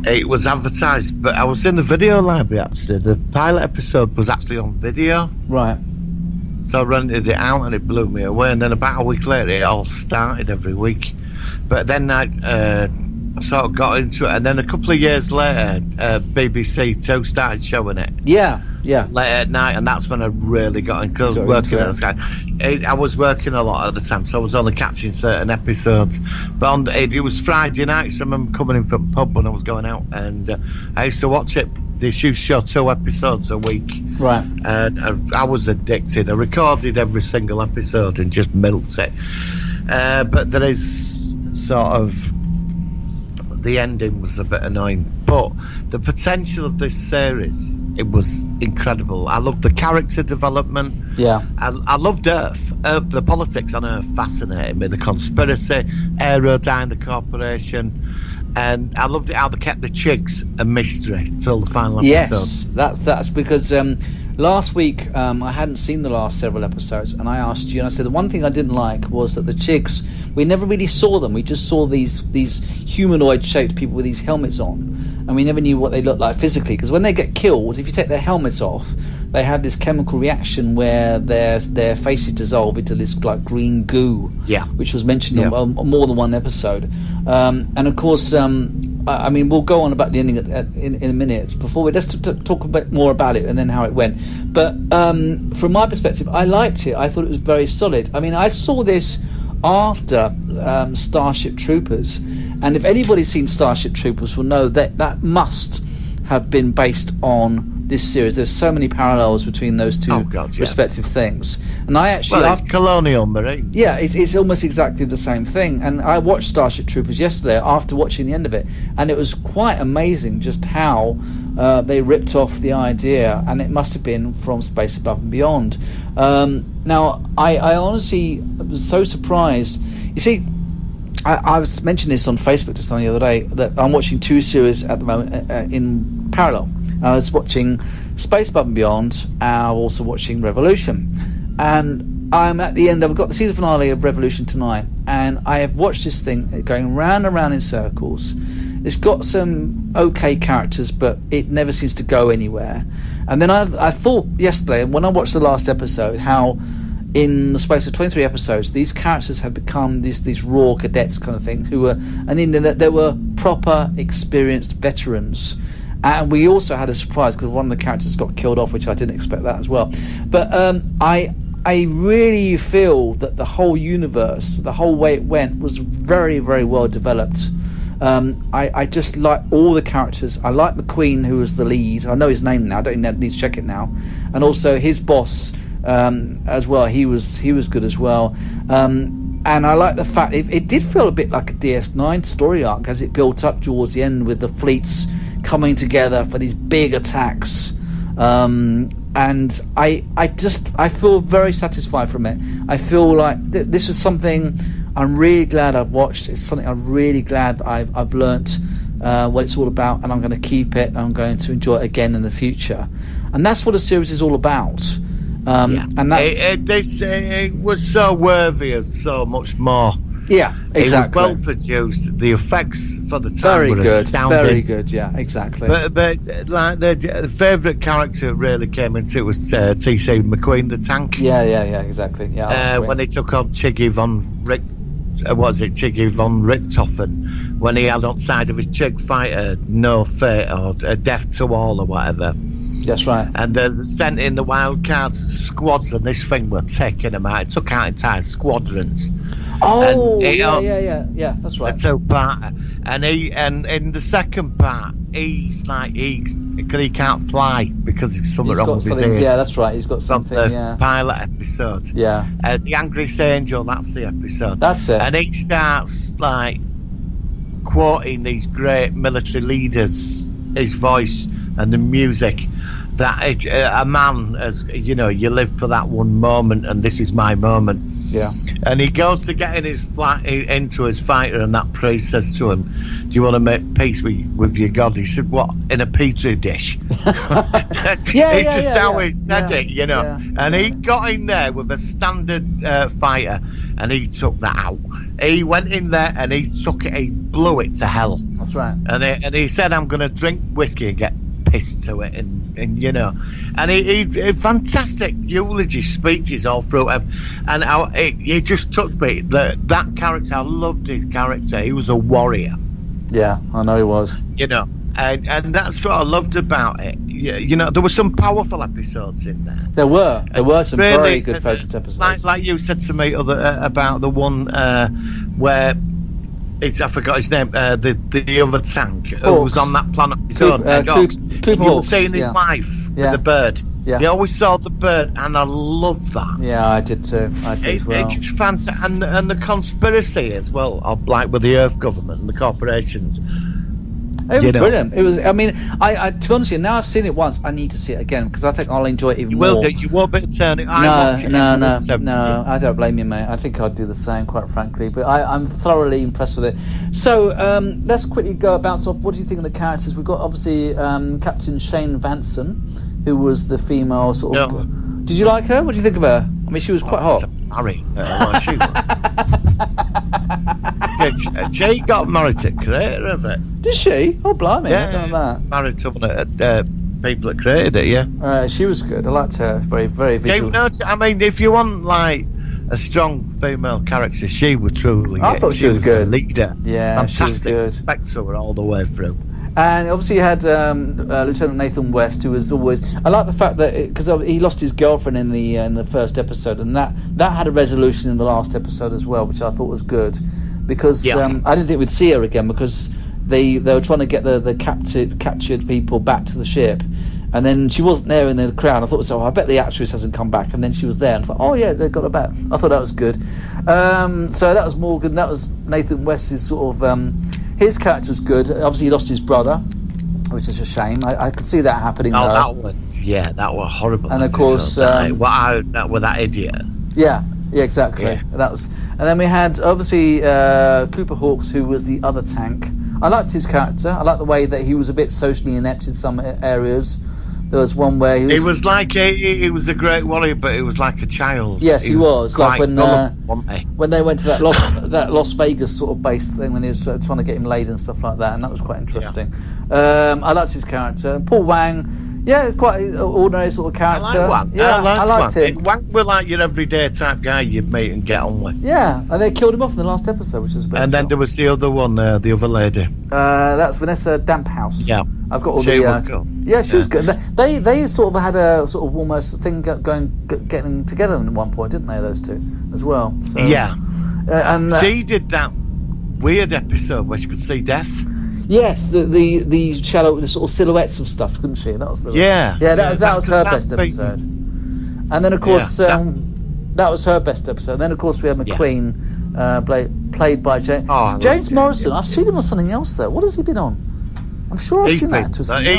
it was advertised. But I was in the video library actually. The pilot episode was actually on video, right? So I rented it out, and it blew me away. And then about a week later, it all started every week. But then I sort of got into it, and then a couple of years later, BBC Two started showing it. Yeah. Late at night, and that's when I really got in, because I was working at Sky. I was working a lot at the time, so I was only catching certain episodes. But it was Friday nights. I remember coming in from the pub when I was going out, and I used to watch it. They used to show 2 episodes a week. Right. And I was addicted. I recorded every single episode and just milked it. But there is sort of... The ending was a bit annoying, but the potential of this series, it was incredible. I loved the character development. Yeah. I loved Earth. The politics on Earth fascinated me. The conspiracy, Aerodyne, the corporation. And I loved it how they kept the Chigs a mystery till the final episode. Yes, that's because last week I hadn't seen the last several episodes, and I asked you, and I said the one thing I didn't like was that the Chigs, we never really saw them. We just saw these humanoid-shaped people with these helmets on, and we never knew what they looked like physically. Because when they get killed, if you take their helmets off, they have this chemical reaction where their faces dissolve into this like green goo, which was mentioned on more than one episode. And of course, I mean, we'll go on about the ending in a minute. Before let's talk a bit more about it and then how it went. But from my perspective, I liked it. I thought it was very solid. I mean, I saw this after Starship Troopers, and if anybody's seen Starship Troopers will know that must have been based on this series. There's so many parallels between those two respective things. And I actually... Well, it's Colonial Marines. Yeah, it's almost exactly the same thing. And I watched Starship Troopers yesterday after watching the end of it, and it was quite amazing just how they ripped off the idea, and it must have been from Space Above and Beyond. Now, I honestly was so surprised. You see, I was mentioning this on Facebook to someone the other day, that I'm watching 2 series at the moment in parallel. I was watching Space Above and Beyond, and I'm also watching Revolution. And I'm at the end. I've got the season finale of Revolution tonight, and I have watched this thing going round and round in circles. It's got some okay characters, but it never seems to go anywhere. And then I thought yesterday, when I watched the last episode, how in the space of 23 episodes, these characters had become these raw cadets kind of thing, who were, and in that they were proper, experienced veterans. And we also had a surprise because one of the characters got killed off, which I didn't expect that as well. But I really feel that the whole universe, the whole way it went, was very, very well developed. I just like all the characters. I like McQueen, who was the lead. I know his name now. I don't need to check it now. And also his boss as well. He was good as well. And I like the fact it did feel a bit like a DS9 story arc as it built up towards the end with the fleets coming together for these big attacks. And I feel very satisfied from it. I feel like this was something I'm really glad I've watched. It's something I'm really glad that I've learnt what it's all about, and I'm going to keep it, and I'm going to enjoy it again in the future. And that's what a series is all about. And that's it was so worthy of so much more. Yeah, exactly. It was well produced. The effects for the time were astounding. Very good. Yeah, exactly. But like the favourite character really came into it was T.C. McQueen, the tank. Yeah, exactly. Yeah. When he took on Chiggy von Richthofen, when he had on side of his chick fighter no fate or death to all or whatever. That's right. And they sent in the wild cards squads, and this thing were taking them out. It took out entire squadrons. Oh, And yeah. That's right. a two-parter. And in the second part, he's like he can't fly because there's something wrong with his ears. Yeah, that's right. He's got something. From the Yeah. pilot episode. Yeah. The Angriest Angel. That's the episode. That's it. And he starts like quoting these great military leaders, his voice and the music. That a man, as you know, you live for that one moment, and this is my moment. Yeah. And he goes to get in his into his fighter, and that priest says to him, "Do you want to make peace with your God?" He said, "What, in a petri dish?" It's just how he said it, you know. Yeah. And he got in there with a standard fighter, and he took that out. He went in there and he took it. He blew it to hell. That's right. And he said, "I'm going to drink whiskey and get pissed to it," and you know, and he fantastic eulogy speeches all through him, and he just touched me. That character, I loved his character. He was a warrior. Yeah, I know he was. You know, and that's what I loved about it. You know, there were some powerful episodes in there. There were some really, very good focused episodes. Like you said to me about the one where. I forgot his name. The other tank who was on that planet. His own. Cooper You Hawks, seen his life with Yeah. the bird. Yeah. He always saw the bird, and I love that. Yeah, I did too. I did as well. It's just fantastic, and the conspiracy as well, of like with the Earth government and the corporations. It was brilliant. It was. I mean, I to be honest with you, now I've seen it once. I need to see it again because I think I'll enjoy it even more. You won't be turning. No. I don't blame you, mate. I think I'd do the same, quite frankly. But I'm thoroughly impressed with it. So let's quickly go bounce off. What do you think of the characters? We've got obviously Captain Shane Vanson, who was the female sort of. No. Did you like her? What do you think of her? I mean, she was quite hot. Married. She got married to the creator of it. Did she? Oh, blimey! I don't know that. Married to one of the people that created it. Yeah. She was good. I liked her. Very, very visual. I mean, if you want like a strong female character, she was truly. I thought she was good. A leader. Yeah, fantastic. she was good. Respect to her all the way through. And obviously you had Lieutenant Nathan West, who was always. I like the fact that because he lost his girlfriend in the first episode, and that had a resolution in the last episode as well, which I thought was good, because I didn't think we'd see her again because they were trying to get the captured people back to the ship, and then she wasn't there in the crowd. I thought, I bet the actress hasn't come back, and then she was there, and I thought, oh yeah, they got her back. I thought that was good. So that was Morgan. That was Nathan West's sort of. His character was good. Obviously, he lost his brother, which is a shame. I could see that happening. Oh, that was horrible. And of course, that idiot. Yeah, exactly. Yeah. And then we had obviously Cooper Hawks, who was the other tank. I liked his character. I liked the way that he was a bit socially inept in some areas. There was one where he was like he was a great warrior, but he was like a child. Yes, he was. Like when they went to that Las Vegas sort of base thing, when he was trying to get him laid and stuff like that, and that was quite interesting. Yeah. I liked his character. Paul Wang, it's quite an ordinary sort of character. I like Wang. Yeah, I liked him. Wang was like your everyday type guy you'd meet and get on with. Yeah, and they killed him off in the last episode, which was a bit. And then there was the other one, the other lady. That's Vanessa Damphouse. Yeah. I've got all she the. Was cool. Yeah, she was good. They sort of had a sort of almost thing getting together at one point, didn't they? Those two as well. So, yeah. And she did that weird episode where she could see death. Yes, the shallow, the sort of silhouettes of stuff, couldn't she? That was the that was her best episode. And then of course that was her best episode. Then of course we had McQueen, played by James Morrison. I've seen him on something else though. What has he been on? I'm sure I've seen that.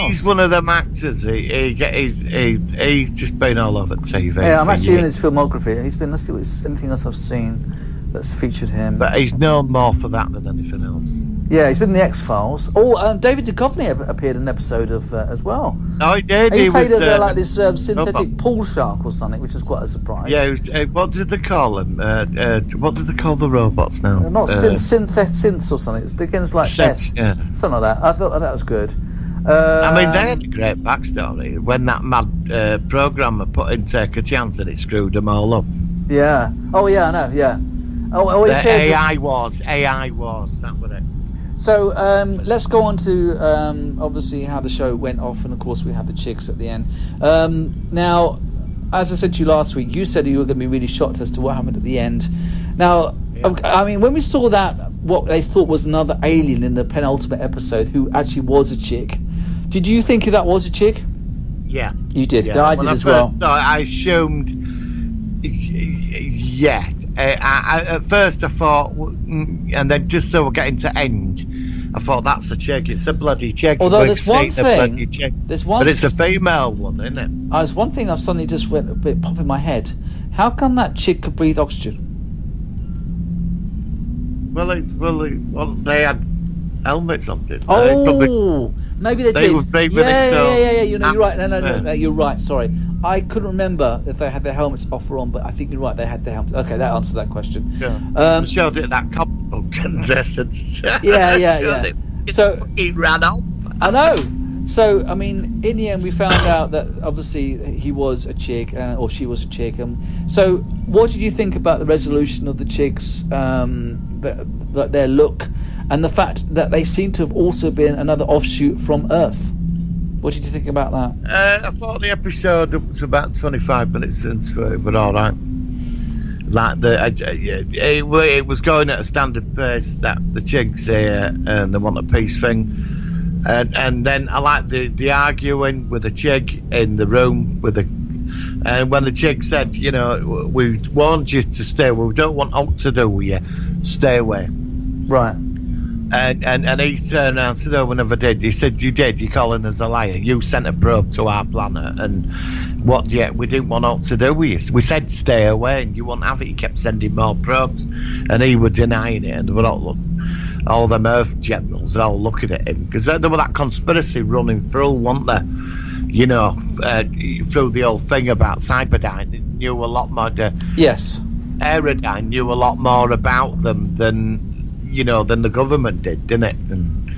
He's one of them actors. He's just been all over TV. Yeah, I'm actually in his filmography. He's been. Let's see what's anything else I've seen that's featured him. But he's known more for that than anything else. Yeah, he's been in the X-Files. Oh, David Duchovny appeared in an episode of as well. Oh, he did. He played as like this synthetic pool shark or something, which was quite a surprise. Yeah, what did they call him? What did they call the robots now? Not synths or something. It begins like S. Yeah. Something like that. I thought that was good. I mean, they had a great backstory when that mad programmer put in Take a Chance and it screwed them all up. Yeah. Oh, yeah, I know, yeah. AI Wars, that was it. So let's go on to obviously how the show went off, and of course we had the chicks at the end. Now, as I said to you last week, you said you were going to be really shocked as to what happened at the end. Now, I mean, when we saw that, what they thought was another alien in the penultimate episode, who actually was a chick, did you think that was a chick? Yeah, you did. Yeah. I did as well. So I assumed. Yeah. At first I thought, and then just so we're getting to end, I thought that's a chick. It's a bloody chick. Although there's one thing, but it's a female one, isn't it? There's one thing I've suddenly just went a bit pop in my head. How come that chick could breathe oxygen? Well, they had helmets on, didn't they? Oh, maybe they did. They were breathing it, so yeah. You know, you're right. No, you're right. Sorry, I couldn't remember if they had their helmets off or on, but I think you're right. They had their helmets. Okay, that answers that question. Yeah. Showed it that comic book essence. Yeah. So he ran off. I know. So I mean, in the end, we found out that obviously he was a chick, or she was a chick. So, what did you think about the resolution of the chicks, their look, and the fact that they seem to have also been another offshoot from Earth? What did you think about that? I thought the episode was about 25 minutes into it, but all right. Like it was going at a standard pace. That the chicks here and they want a peace thing, and then I like the arguing with the chick in the room with the. And when the chick said, you know, we warned you to stay away, we don't want out to do with you, stay away. Right. And he turned around and said, oh, we never did. He said, you did, you're calling us a liar. You sent a probe to our planet, and what, yeah, we didn't want out to do with you. We said stay away, and you wouldn't have it. You kept sending more probes, and he was denying it, and they were all them Earth generals all looking at him, because there was that conspiracy running through, wasn't there? You know, through the whole thing about Cyberdyne, knew a lot more. Yes. Aerodyne knew a lot more about them than the government didn't it? And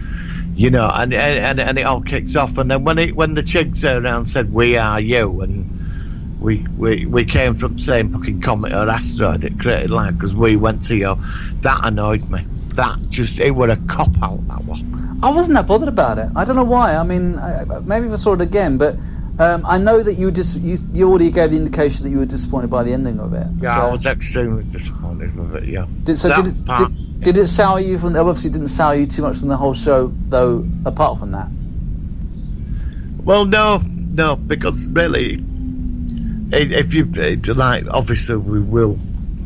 you know, and it all kicks off. And then when the chick turned around and said, "We are you," and we came from the same fucking comet or asteroid it created life because we went to you, that annoyed me. That just, it were a cop out, that one. I wasn't that bothered about it. I don't know why. I mean, maybe if I saw it again, but I know that you already gave the indication that you were disappointed by the ending of it. Yeah, so. I was extremely disappointed with it. Yeah. Did it sour you from? Obviously, it didn't sour you too much from the whole show, though. Apart from that. Well, no, because really, if you like, obviously we will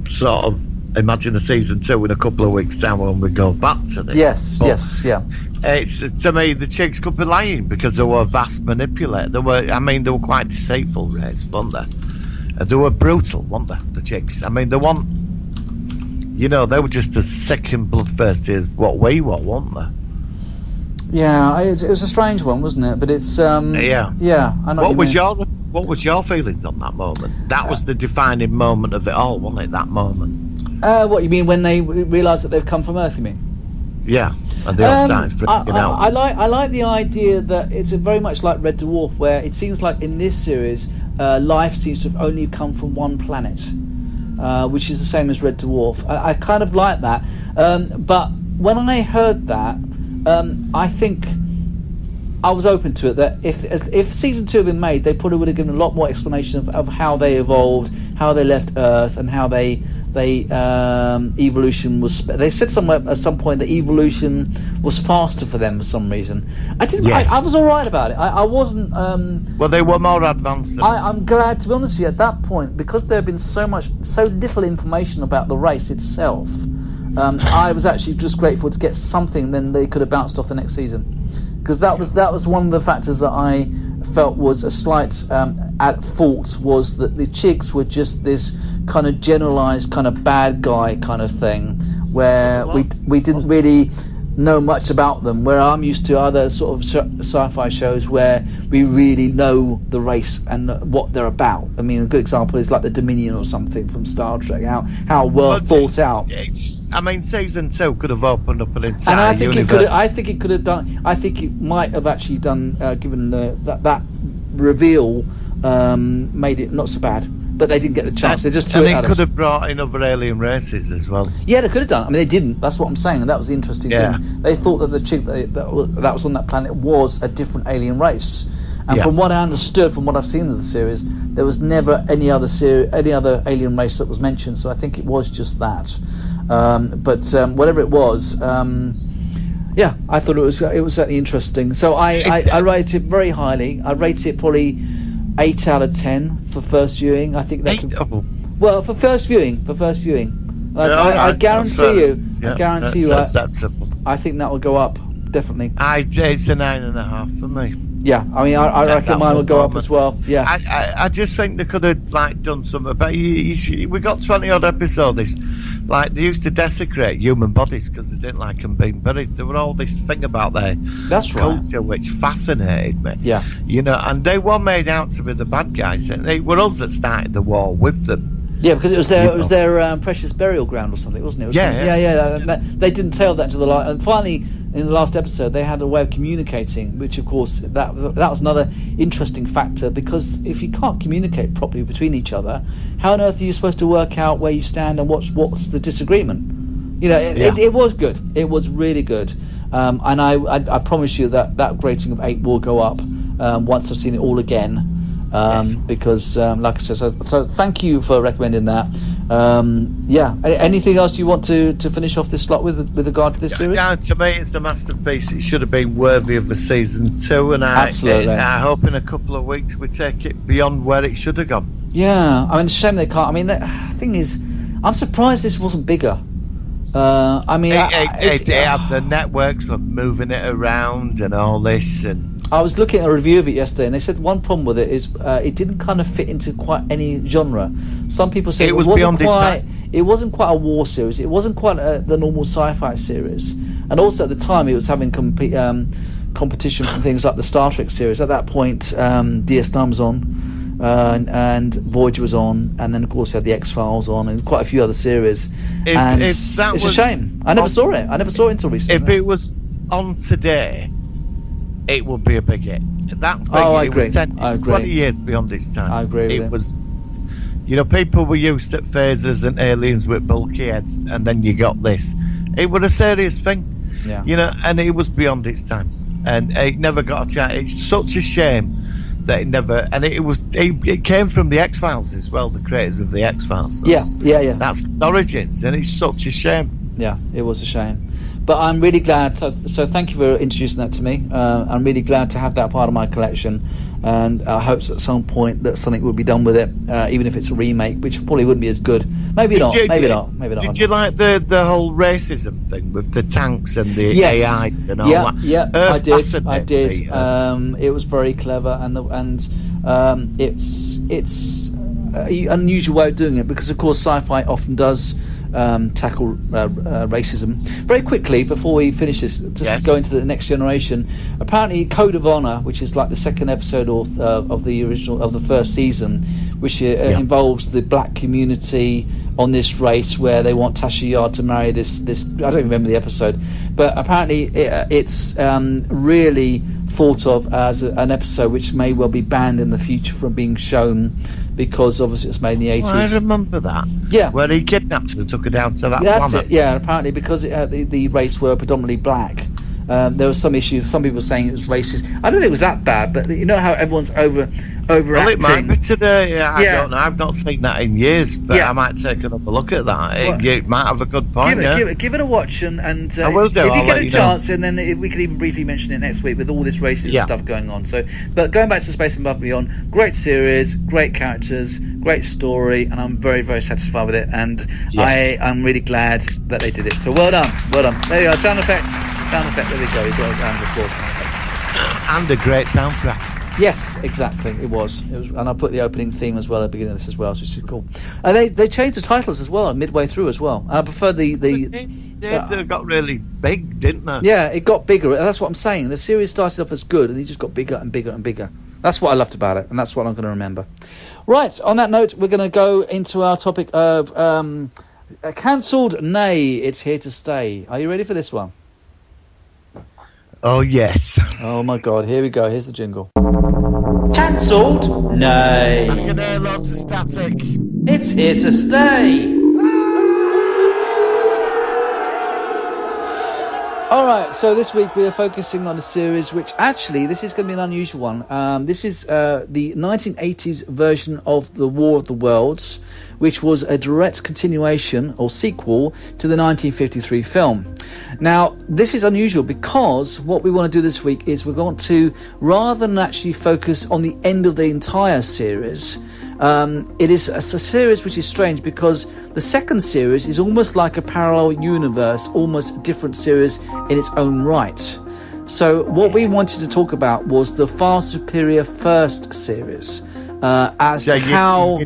sort of imagine the season 2 in a couple of weeks' time when we go back to this. Yes, yeah. It's, to me, the chicks could be lying because they were vast manipulator. They were quite deceitful race, weren't they? They were brutal, weren't they, the chicks? I mean, they were just as sick and bloodthirsty as what we were, weren't they? Yeah, it was a strange one, wasn't it? But it's yeah. I know what was your feelings on that moment? That was the defining moment of it all, wasn't it? That moment. What you mean when they realise that they've come from Earth? You mean? Yeah, and they all started freaking out. I like the idea that it's very much like Red Dwarf, where it seems like in this series, life seems to have only come from one planet, which is the same as Red Dwarf. I kind of like that, but when I heard that, I think I was open to it. That if season 2 had been made, they probably would have given a lot more explanation of how they evolved, how they left Earth, and how they evolution was. They said somewhere at some point that evolution was faster for them for some reason. I didn't. Yes. I was all right about it. I wasn't. Well, they were more advanced than us. I'm glad, to be honest with you, at that point, because there had been so little information about the race itself. I was actually just grateful to get something. Then they could have bounced off the next season, because that was one of the factors that I felt was a slight at fault, was that the chicks were just this kind of generalized kind of bad guy kind of thing, where we didn't really know much about them, where I'm used to other sort of sci-fi shows where we really know the race and what they're about. I mean, a good example is like the Dominion or something from Star Trek, how well thought out. Season 2 could have opened up an entire and I think universe. I think it could have done. I think it might have actually done, given that reveal, made it not so bad. but they didn't get the chance. They just threw and it they at could us. have brought in other alien races as well. Yeah, they could have done. I mean, they didn't. That's what I'm saying, and that was the interesting Yeah. thing. They thought that the chick that was on that planet was a different alien race. And Yeah. from what I understood, from what I've seen of the series, there was never any other alien race that was mentioned. So I think it was just that. But whatever it was, yeah, I thought it was certainly interesting. So I rate it very highly. I rate it probably 8 out of 10 for first viewing. I think that well, for first viewing. I guarantee you. Yeah, I guarantee you. that's acceptable. I think that will go up definitely. It's a 9.5 for me. Yeah, I mean, I reckon mine will go up as well. Yeah, I just think they could have done something. But we got 20 odd episodes. Like they used to desecrate human bodies because they didn't like them being buried. There were all this thing about their culture which fascinated me. Yeah, and they were made out to be the bad guys, and it were us that started the war with them. Yeah, because it was their precious burial ground or something, wasn't it? Yeah. They didn't tell that to the light, and finally, in the last episode, they had a way of communicating, which, of course, that was another interesting factor. Because if you can't communicate properly between each other, how on earth are you supposed to work out where you stand and what's the disagreement? It was good. It was really good, and I promise you that rating of 8 will go up once I've seen it all again. Yes. Because, like I said, so thank you for recommending that. Anything else you want to finish off this slot with regard to this series? Yeah, to me, it's a masterpiece. It should have been worthy of a season 2, and Absolutely. I hope in a couple of weeks we take it beyond where it should have gone. Yeah, I mean, it's a shame they can't. I mean, the thing is, I'm surprised this wasn't bigger. I mean, the networks were moving it around and all this, and I was looking at a review of it yesterday, and they said one problem with it is it didn't kind of fit into quite any genre. Some people said it was beyond its time. It wasn't quite a war series. It wasn't quite the normal sci-fi series. And also at the time, it was having competition from things like the Star Trek series. At that point, DS9 was on, and Voyager was on, and then of course had the X-Files on, and quite a few other series. It's a shame. I never saw it. I never saw it until recently. If it was on today, it would be a big hit. That thing, I it agree. was 20 years beyond its time. I agree with it him. was, people were used to phasers and aliens with bulky heads, and then you got this. It was a serious thing, and it was beyond its time, and it never got a chance. It's such a shame that it never, and it came from the X-Files as well, the creators of the X-Files. Yeah. That's its origins, and it's such a shame. Yeah, it was a shame. But I'm really glad, so thank you for introducing that to me. I'm really glad to have that part of my collection, and I hope at some point that something will be done with it, even if it's a remake, which probably wouldn't be as good. Maybe not. Did you like the whole racism thing with the tanks and the AI and all that? Yeah, I did. It was very clever, and it's an unusual way of doing it, because of course sci-fi often does tackle racism very quickly. Before we finish this, just to go into the next generation, apparently Code of Honor, which is like the second episode of the first season, which involves the black community on this race, where they want Tasha Yar to marry this I don't remember the episode, but apparently it's really thought of as an episode which may well be banned in the future from being shown, because obviously it's made in the 80s. Well, I remember that. Yeah. Where he kidnapped her and took her down to that That's planet. it, yeah. Apparently because the race were predominantly black, there was some issue. Some people were saying it was racist. I don't think it was that bad, but you know how everyone's overacting. Well, it might be today. I don't know. I've not seen that in years, but I might take another look at that. It might have a good point. Give it a watch, and I will do. If you get a chance, and then we could even briefly mention it next week with all this racism stuff going on. So, but going back to Space Above and Beyond, great series, great characters, great story, and I'm very, very satisfied with it. And I'm really glad that they did it. So well done. There you go. Sound effects. There we go. He's got a round of applause. And a great soundtrack. Yes, exactly. It was, and I put the opening theme as well at the beginning of this as well, which is cool. And they changed the titles as well midway through as well. And I prefer they got really big, didn't they? Yeah, it got bigger. That's what I'm saying. The series started off as good, and it just got bigger and bigger and bigger. That's what I loved about it, and that's what I'm going to remember. Right. On that note, we're going to go into our topic of cancelled. Nay, it's here to stay. Are you ready for this one? Oh, yes. Oh, my God. Here we go. Here's the jingle. Cancelled? I Nay. can hear loads of static. It's here to stay. All right, so this week we are focusing on a series which actually, this is going to be an unusual one. This is the 1980s version of The War of the Worlds, which was a direct continuation or sequel to the 1953 film. Now, this is unusual because what we want to do this week is we're going to, rather than actually focus on the end of the entire series, it is a series which is strange because the second series is almost like a parallel universe, almost a different series in its own right. So what we wanted to talk about was the far superior first series, as to how...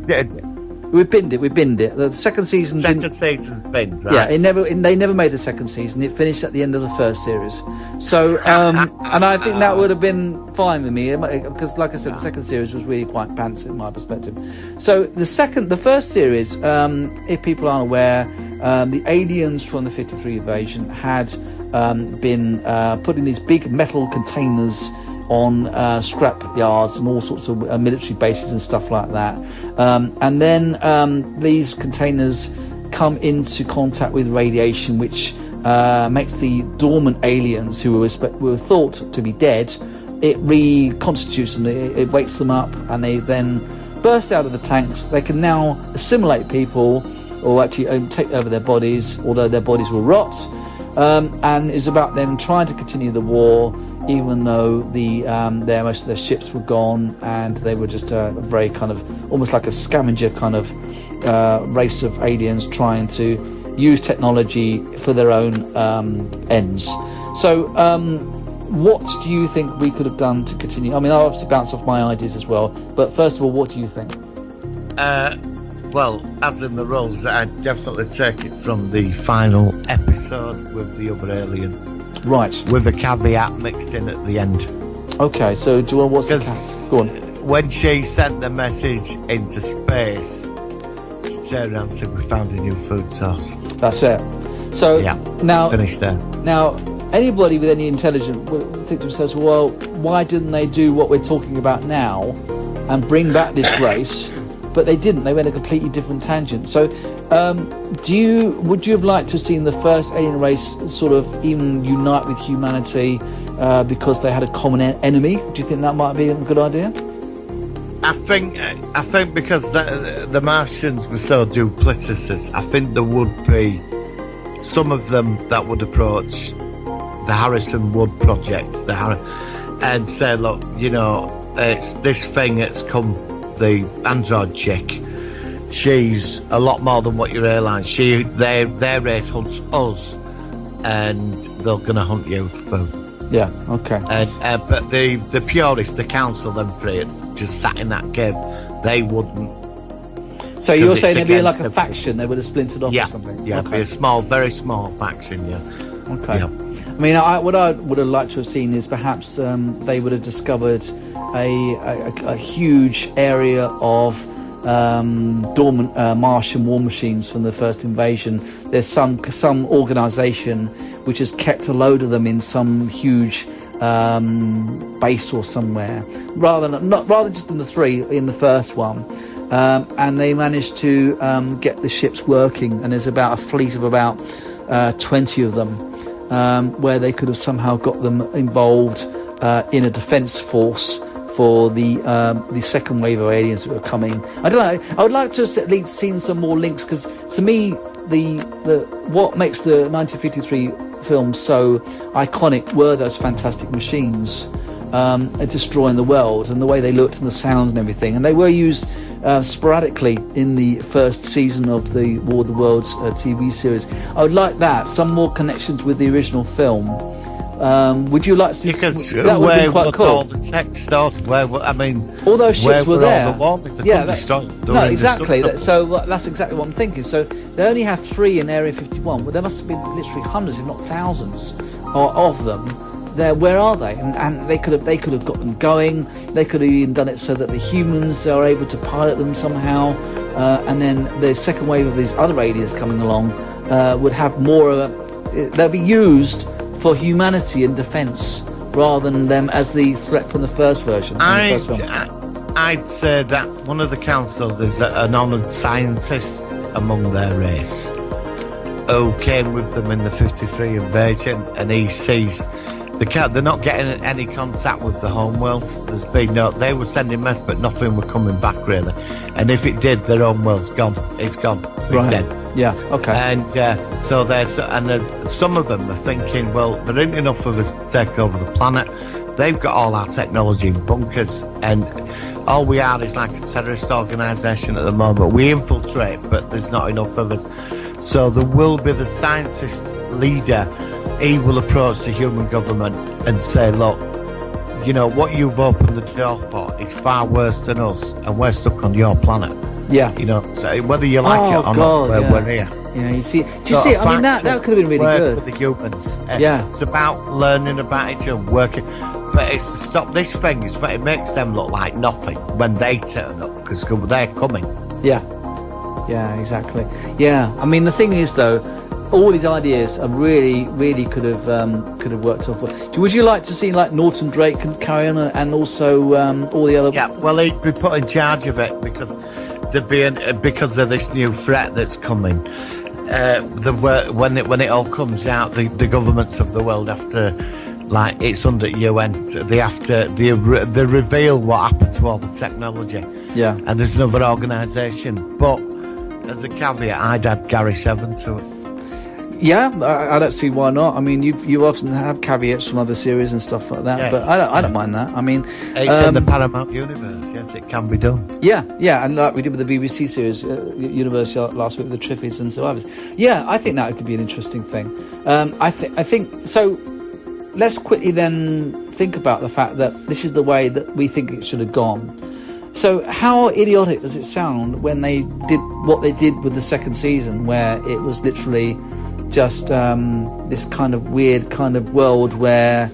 We binned it. The second season. Season's binned, right? Yeah, they never made the second season. It finished at the end of the first series. So, and I think that would have been fine with me because, like I said, the second series was really quite pants in my perspective. So the first series, if people aren't aware, the aliens from the 53 invasion had been put in these big metal containers on scrap yards and all sorts of military bases and stuff like that, and then these containers come into contact with radiation, which makes the dormant aliens who were thought to be dead. It reconstitutes them, it wakes them up, and they then burst out of the tanks. They can now assimilate people, or actually take over their bodies, although their bodies will rot, and it's about them trying to continue the war, even though most of their ships were gone and they were just a very kind of almost like a scavenger kind of race of aliens trying to use technology for their own ends. So what do you think we could have done to continue? I mean, I'll obviously bounce off my ideas as well, but first of all, what do you think? Well, as in the roles, I'd definitely take it from the final episode with the other alien. Right. With a caveat mixed in at the end. Okay, so do you want what's the go on. When she sent the message into space, she turned around and said, "We found a new food source." That's it. So yeah, now finished there. Now, anybody with any intelligence will think to themselves, "Well, why didn't they do what we're talking about now and bring back this race?" But they didn't. They went a completely different tangent. So, would you have liked to have seen the first alien race sort of even unite with humanity because they had a common enemy? Do you think that might be a good idea? I think because the Martians were so duplicitous, I think there would be some of them that would approach the Harrison Wood project, and say, "Look, it's this thing that's come." The android chick, she's a lot more than what you realise. Their race hunts us, and they're going to hunt you for food. Yeah, okay. But the purists, the council, them three, just sat in that cave. They wouldn't. So you're saying it'd be like a faction? They would have splintered off or something? Yeah, okay. It'd be a very small faction. Yeah. Okay. Yeah. I mean, what I would have liked to have seen is perhaps they would have discovered a huge area of dormant Martian war machines from the first invasion. There's some organisation which has kept a load of them in some huge base or somewhere, rather than just in the first one. And they managed to get the ships working, and there's about a fleet of about 20 of them. Where they could have somehow got them involved in a defence force for the second wave of aliens that were coming. I don't know. I would like to have at least seen some more links, because to me, the what makes the 1953 film so iconic were those fantastic machines destroying the world, and the way they looked and the sounds and everything. And they were used sporadically in the first season of the War of the Worlds TV series. I would like that, some more connections with the original film. Would you like to see? Because that would be quite cool. All the tech started? All those ships were there. No, exactly. So that's exactly what I'm thinking. So they only have 3 in Area 51. Well, there must have been literally hundreds, if not thousands, of them. Where are they? And they could have got them going. They could have even done it so that the humans are able to pilot them somehow. And then the second wave of these other aliens coming along would have more of a... They'll be used for humanity and defence rather than them as the threat from the first version. I'd say that one of the council, there's an honoured scientist among their race who came with them in the 53 invasion, and he sees they're not getting any contact with the homeworlds. There's been they were sending mess, but nothing were coming back really. And if it did, their homeworld's gone. It's gone. It's dead. Yeah. Okay. And so there's some of them are thinking, well, there ain't enough of us to take over the planet. They've got all our technology in bunkers, and all we are is like a terrorist organisation at the moment. We infiltrate, but there's not enough of us. So there will be the scientist leader. He will approach the human government and say, look, you know, what you've opened the door for is far worse than us, and we're stuck on your planet. Yeah. You know, so whether you like it or not, we're here. Yeah, you see. Do you see? I mean, that could have been really work good. With the humans. Yeah. It's about learning about each other, working. But it's to stop this thing. It makes them look like nothing when they turn up, because they're coming. Yeah. Yeah, exactly. Yeah. I mean, the thing is, though, all these ideas are really could have worked off. Would you like to see like Norton Drake can carry on, and also all the other? Yeah. Well, he'd be put in charge of it because because of this new threat that's coming. When it all comes out, the governments of the world have to, like, it's under UN. They have to they reveal what happened to all the technology. Yeah. And there's another organisation, but as a caveat, I'd add Gary Seven to it. Yeah, I don't see why not. I mean, you often have caveats from other series and stuff like that, yes, but I don't mind that. I mean, it's in the Paramount universe. Yes, it can be done. Yeah, and like we did with the BBC series, Universe last week with the Triffids and Survivors. Yeah, I think that could be an interesting thing. I think so. Let's quickly then think about the fact that this is the way that we think it should have gone. So how idiotic does it sound when they did what they did with the second season, where it was literally just this kind of weird kind of world where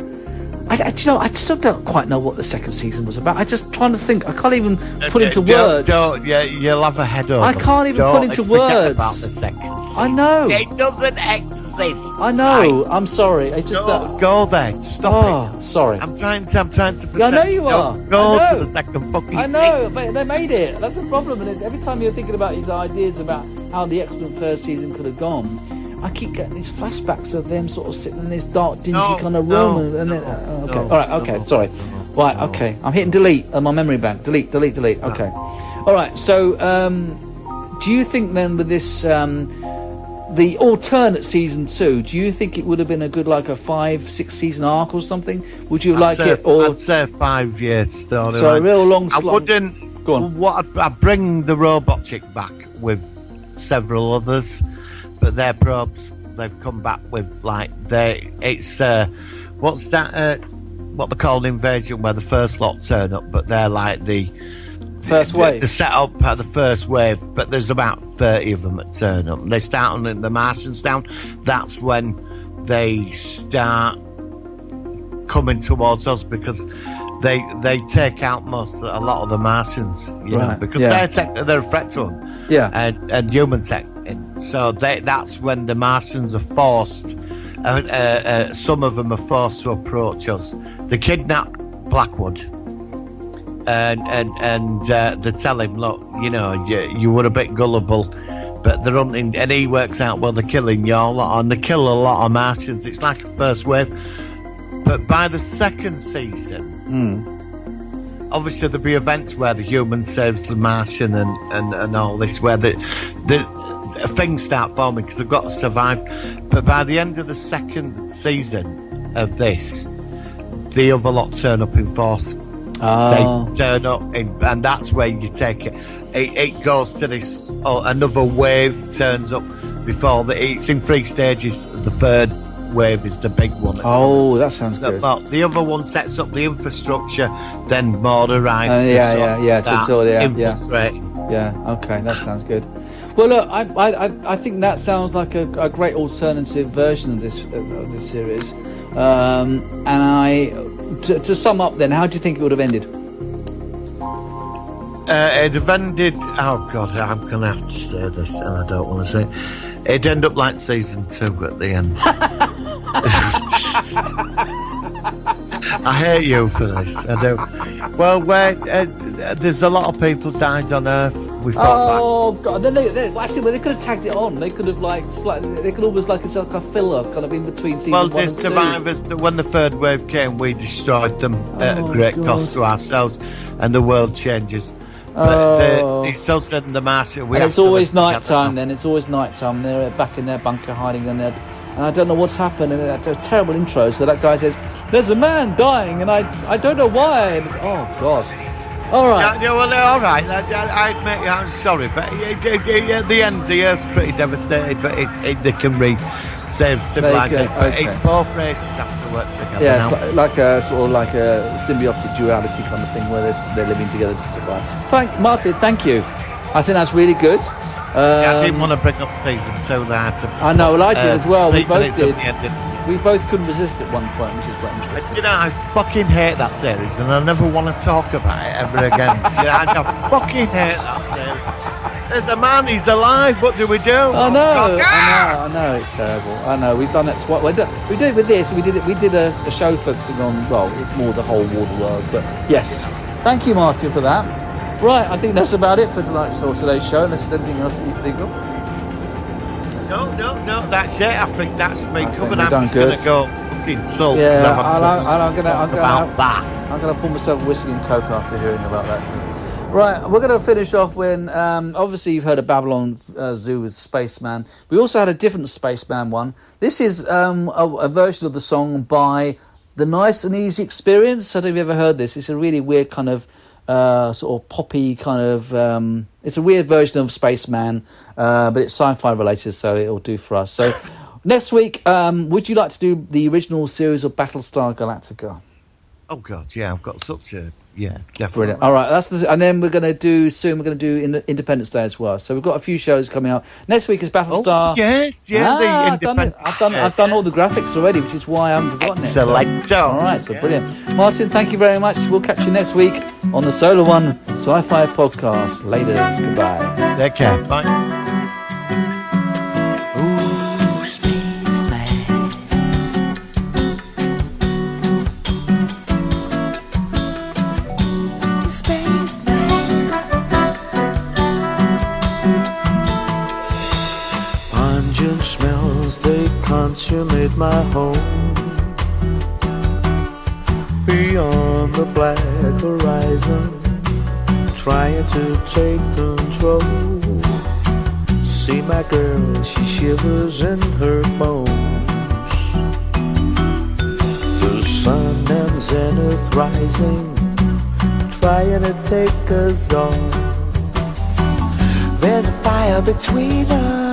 I still don't quite know what the second season was about. I'm just trying to think. I can't even put into words. You'll have a head over. I can't even put into words. About the second season. I know. It doesn't exist. I know. I'm sorry. I just go there. Stop it. Sorry. I'm trying to protect. I know you are. Go to the second fucking season. I know, but they made it. That's the problem. And every time you're thinking about these ideas about how the excellent first season could have gone, I keep getting these flashbacks of them sort of sitting in this dark, dingy kind of room. Sorry. Right, okay. I'm hitting delete on my memory bank. Delete. Okay. All right, so do you think then with this, the alternate season 2, do you think it would have been a good, like a 5-6 season arc or something? Would you like it? Or I'd say 5 years story. So a real long slog. I wouldn't. Go on. I'd bring the robot chick back with several others. But their probes, they've come back with what they call an invasion, where the first lot turn up, but they're like the first wave. The setup at the first wave, but there's about 30 of them that turn up. They start on the Martians down. That's when they start coming towards us, because they take out a lot of the Martians, you know, because they're a threat to them. Yeah, and human tech. So that's when the Martians are forced. Some of them are forced to approach us. They kidnap Blackwood, and they tell him, look, you know, you were a bit gullible, but they're hunting, and he works out, well, they're killing your lot, and they kill a lot of Martians. It's like a first wave. But by the second season, obviously there'll be events where the human saves the Martian and all this, where the things start forming because they've got to survive. But by the end of the second season of this, the other lot turn up in force. They turn up and that's where you take it. It goes to this, another wave turns up before it's in 3 stages. The third wave is the big one. That sounds good. But the other one sets up the infrastructure, then more arrives. Infiltrate. Yeah, okay, that sounds good. Well, look, I think that sounds like a great alternative version of this series. To sum up, then, how do you think it would have ended? It'd have ended. Oh God, I'm gonna have to say this, and I don't want to say it. It'd end up like season 2 at the end. I hate you for this. I do. Well, there's a lot of people died on Earth. We fought Oh god! Then they could have tagged it on. They could have they could almost it's like a filler, kind of in between season Well, 1 the and 2. survivors, when the third wave came, we destroyed them at a great cost to ourselves, and the world changes. But he's still sending the Martian. And it's always night time. Then it's always night time. They're back in their bunker, hiding in there. And I don't know what's happened. And it's a terrible intro. So that guy says, "There's a man dying," and I don't know why. And it's, oh god. All right. Yeah, well, all right. I admit, I'm sorry, but at the end, the Earth's pretty devastated. But they can save civilization. Okay. It's both races have to work together. Yeah, now. it's like a symbiotic duality kind of thing where they're living together to survive. Martin, thank you. I think that's really good. I didn't want to bring up season 2 there. I know, well, I did as well. We both did. Ending. We both couldn't resist at one point, which is quite interesting. You know, I fucking hate that series, and I never want to talk about it ever again. I fucking hate that series. There's a man, he's alive. What do we do? I know, it's terrible. I know, we've done it twice. We did it with this. We did a show focusing on, well, it's more the whole War of the Worlds. But yes, thank you, Martin, for that. Right, I think that's about it for today's show. Unless there's anything else that you think of. No, that's it. I think that's me covered. I'm done just good. going to go fucking sulk. Yeah, I'm going to pour myself a whiskey and coke after hearing about that. So. Right, we're going to finish off when, obviously you've heard of Babylon Zoo with Spaceman. We also had a different Spaceman one. This is a version of the song by The Nice and Easy Experience. I don't know if you've ever heard this. It's a really weird kind of sort of poppy kind of... it's a weird version of Spaceman, but it's sci-fi related, so it'll do for us. So next week, would you like to do the original series of Battlestar Galactica? Oh God, yeah, I've got such a definitely. Brilliant. All right, and then we're going to do Independence Day as well. So we've got a few shows coming out. Next week is Battlestar. Oh, yes, the Independence. I've done all the graphics already, which is why I haven't forgotten it. So, all right, so brilliant. Martin, thank you very much. We'll catch you next week on the Solar One Sci-Fi Podcast. Later, goodbye. Take care. Bye. Smells, they consummate my home. Beyond the black horizon, trying to take control. See my girl, she shivers in her bones. The sun and zenith rising, trying to take us on. There's a fire between us.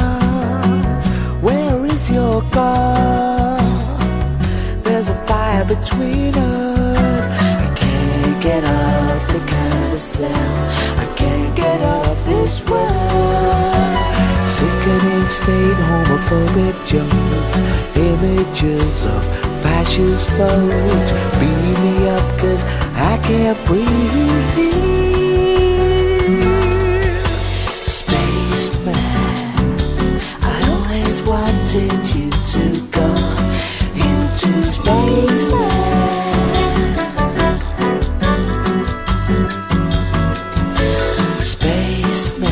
Where is your God? There's a fire between us. I can't get off the carousel. I can't get off this world. Sickening state, homophobic jokes, images of fascist folks. Beam me up 'cause I can't breathe. Wanted you to go into space, Spaceman,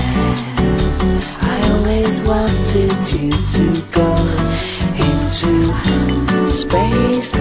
I always wanted you to go into space,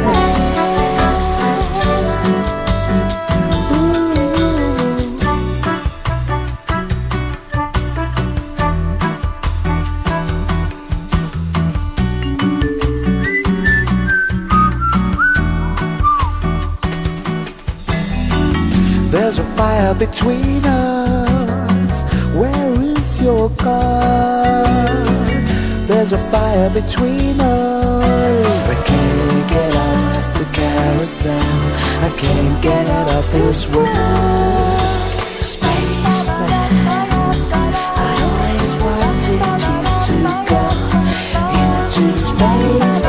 There's a fire between us. Where is your God? There's a fire between us. I can't get off the carousel. I can't get out of this world. Spaceman, I always wanted you to go into space.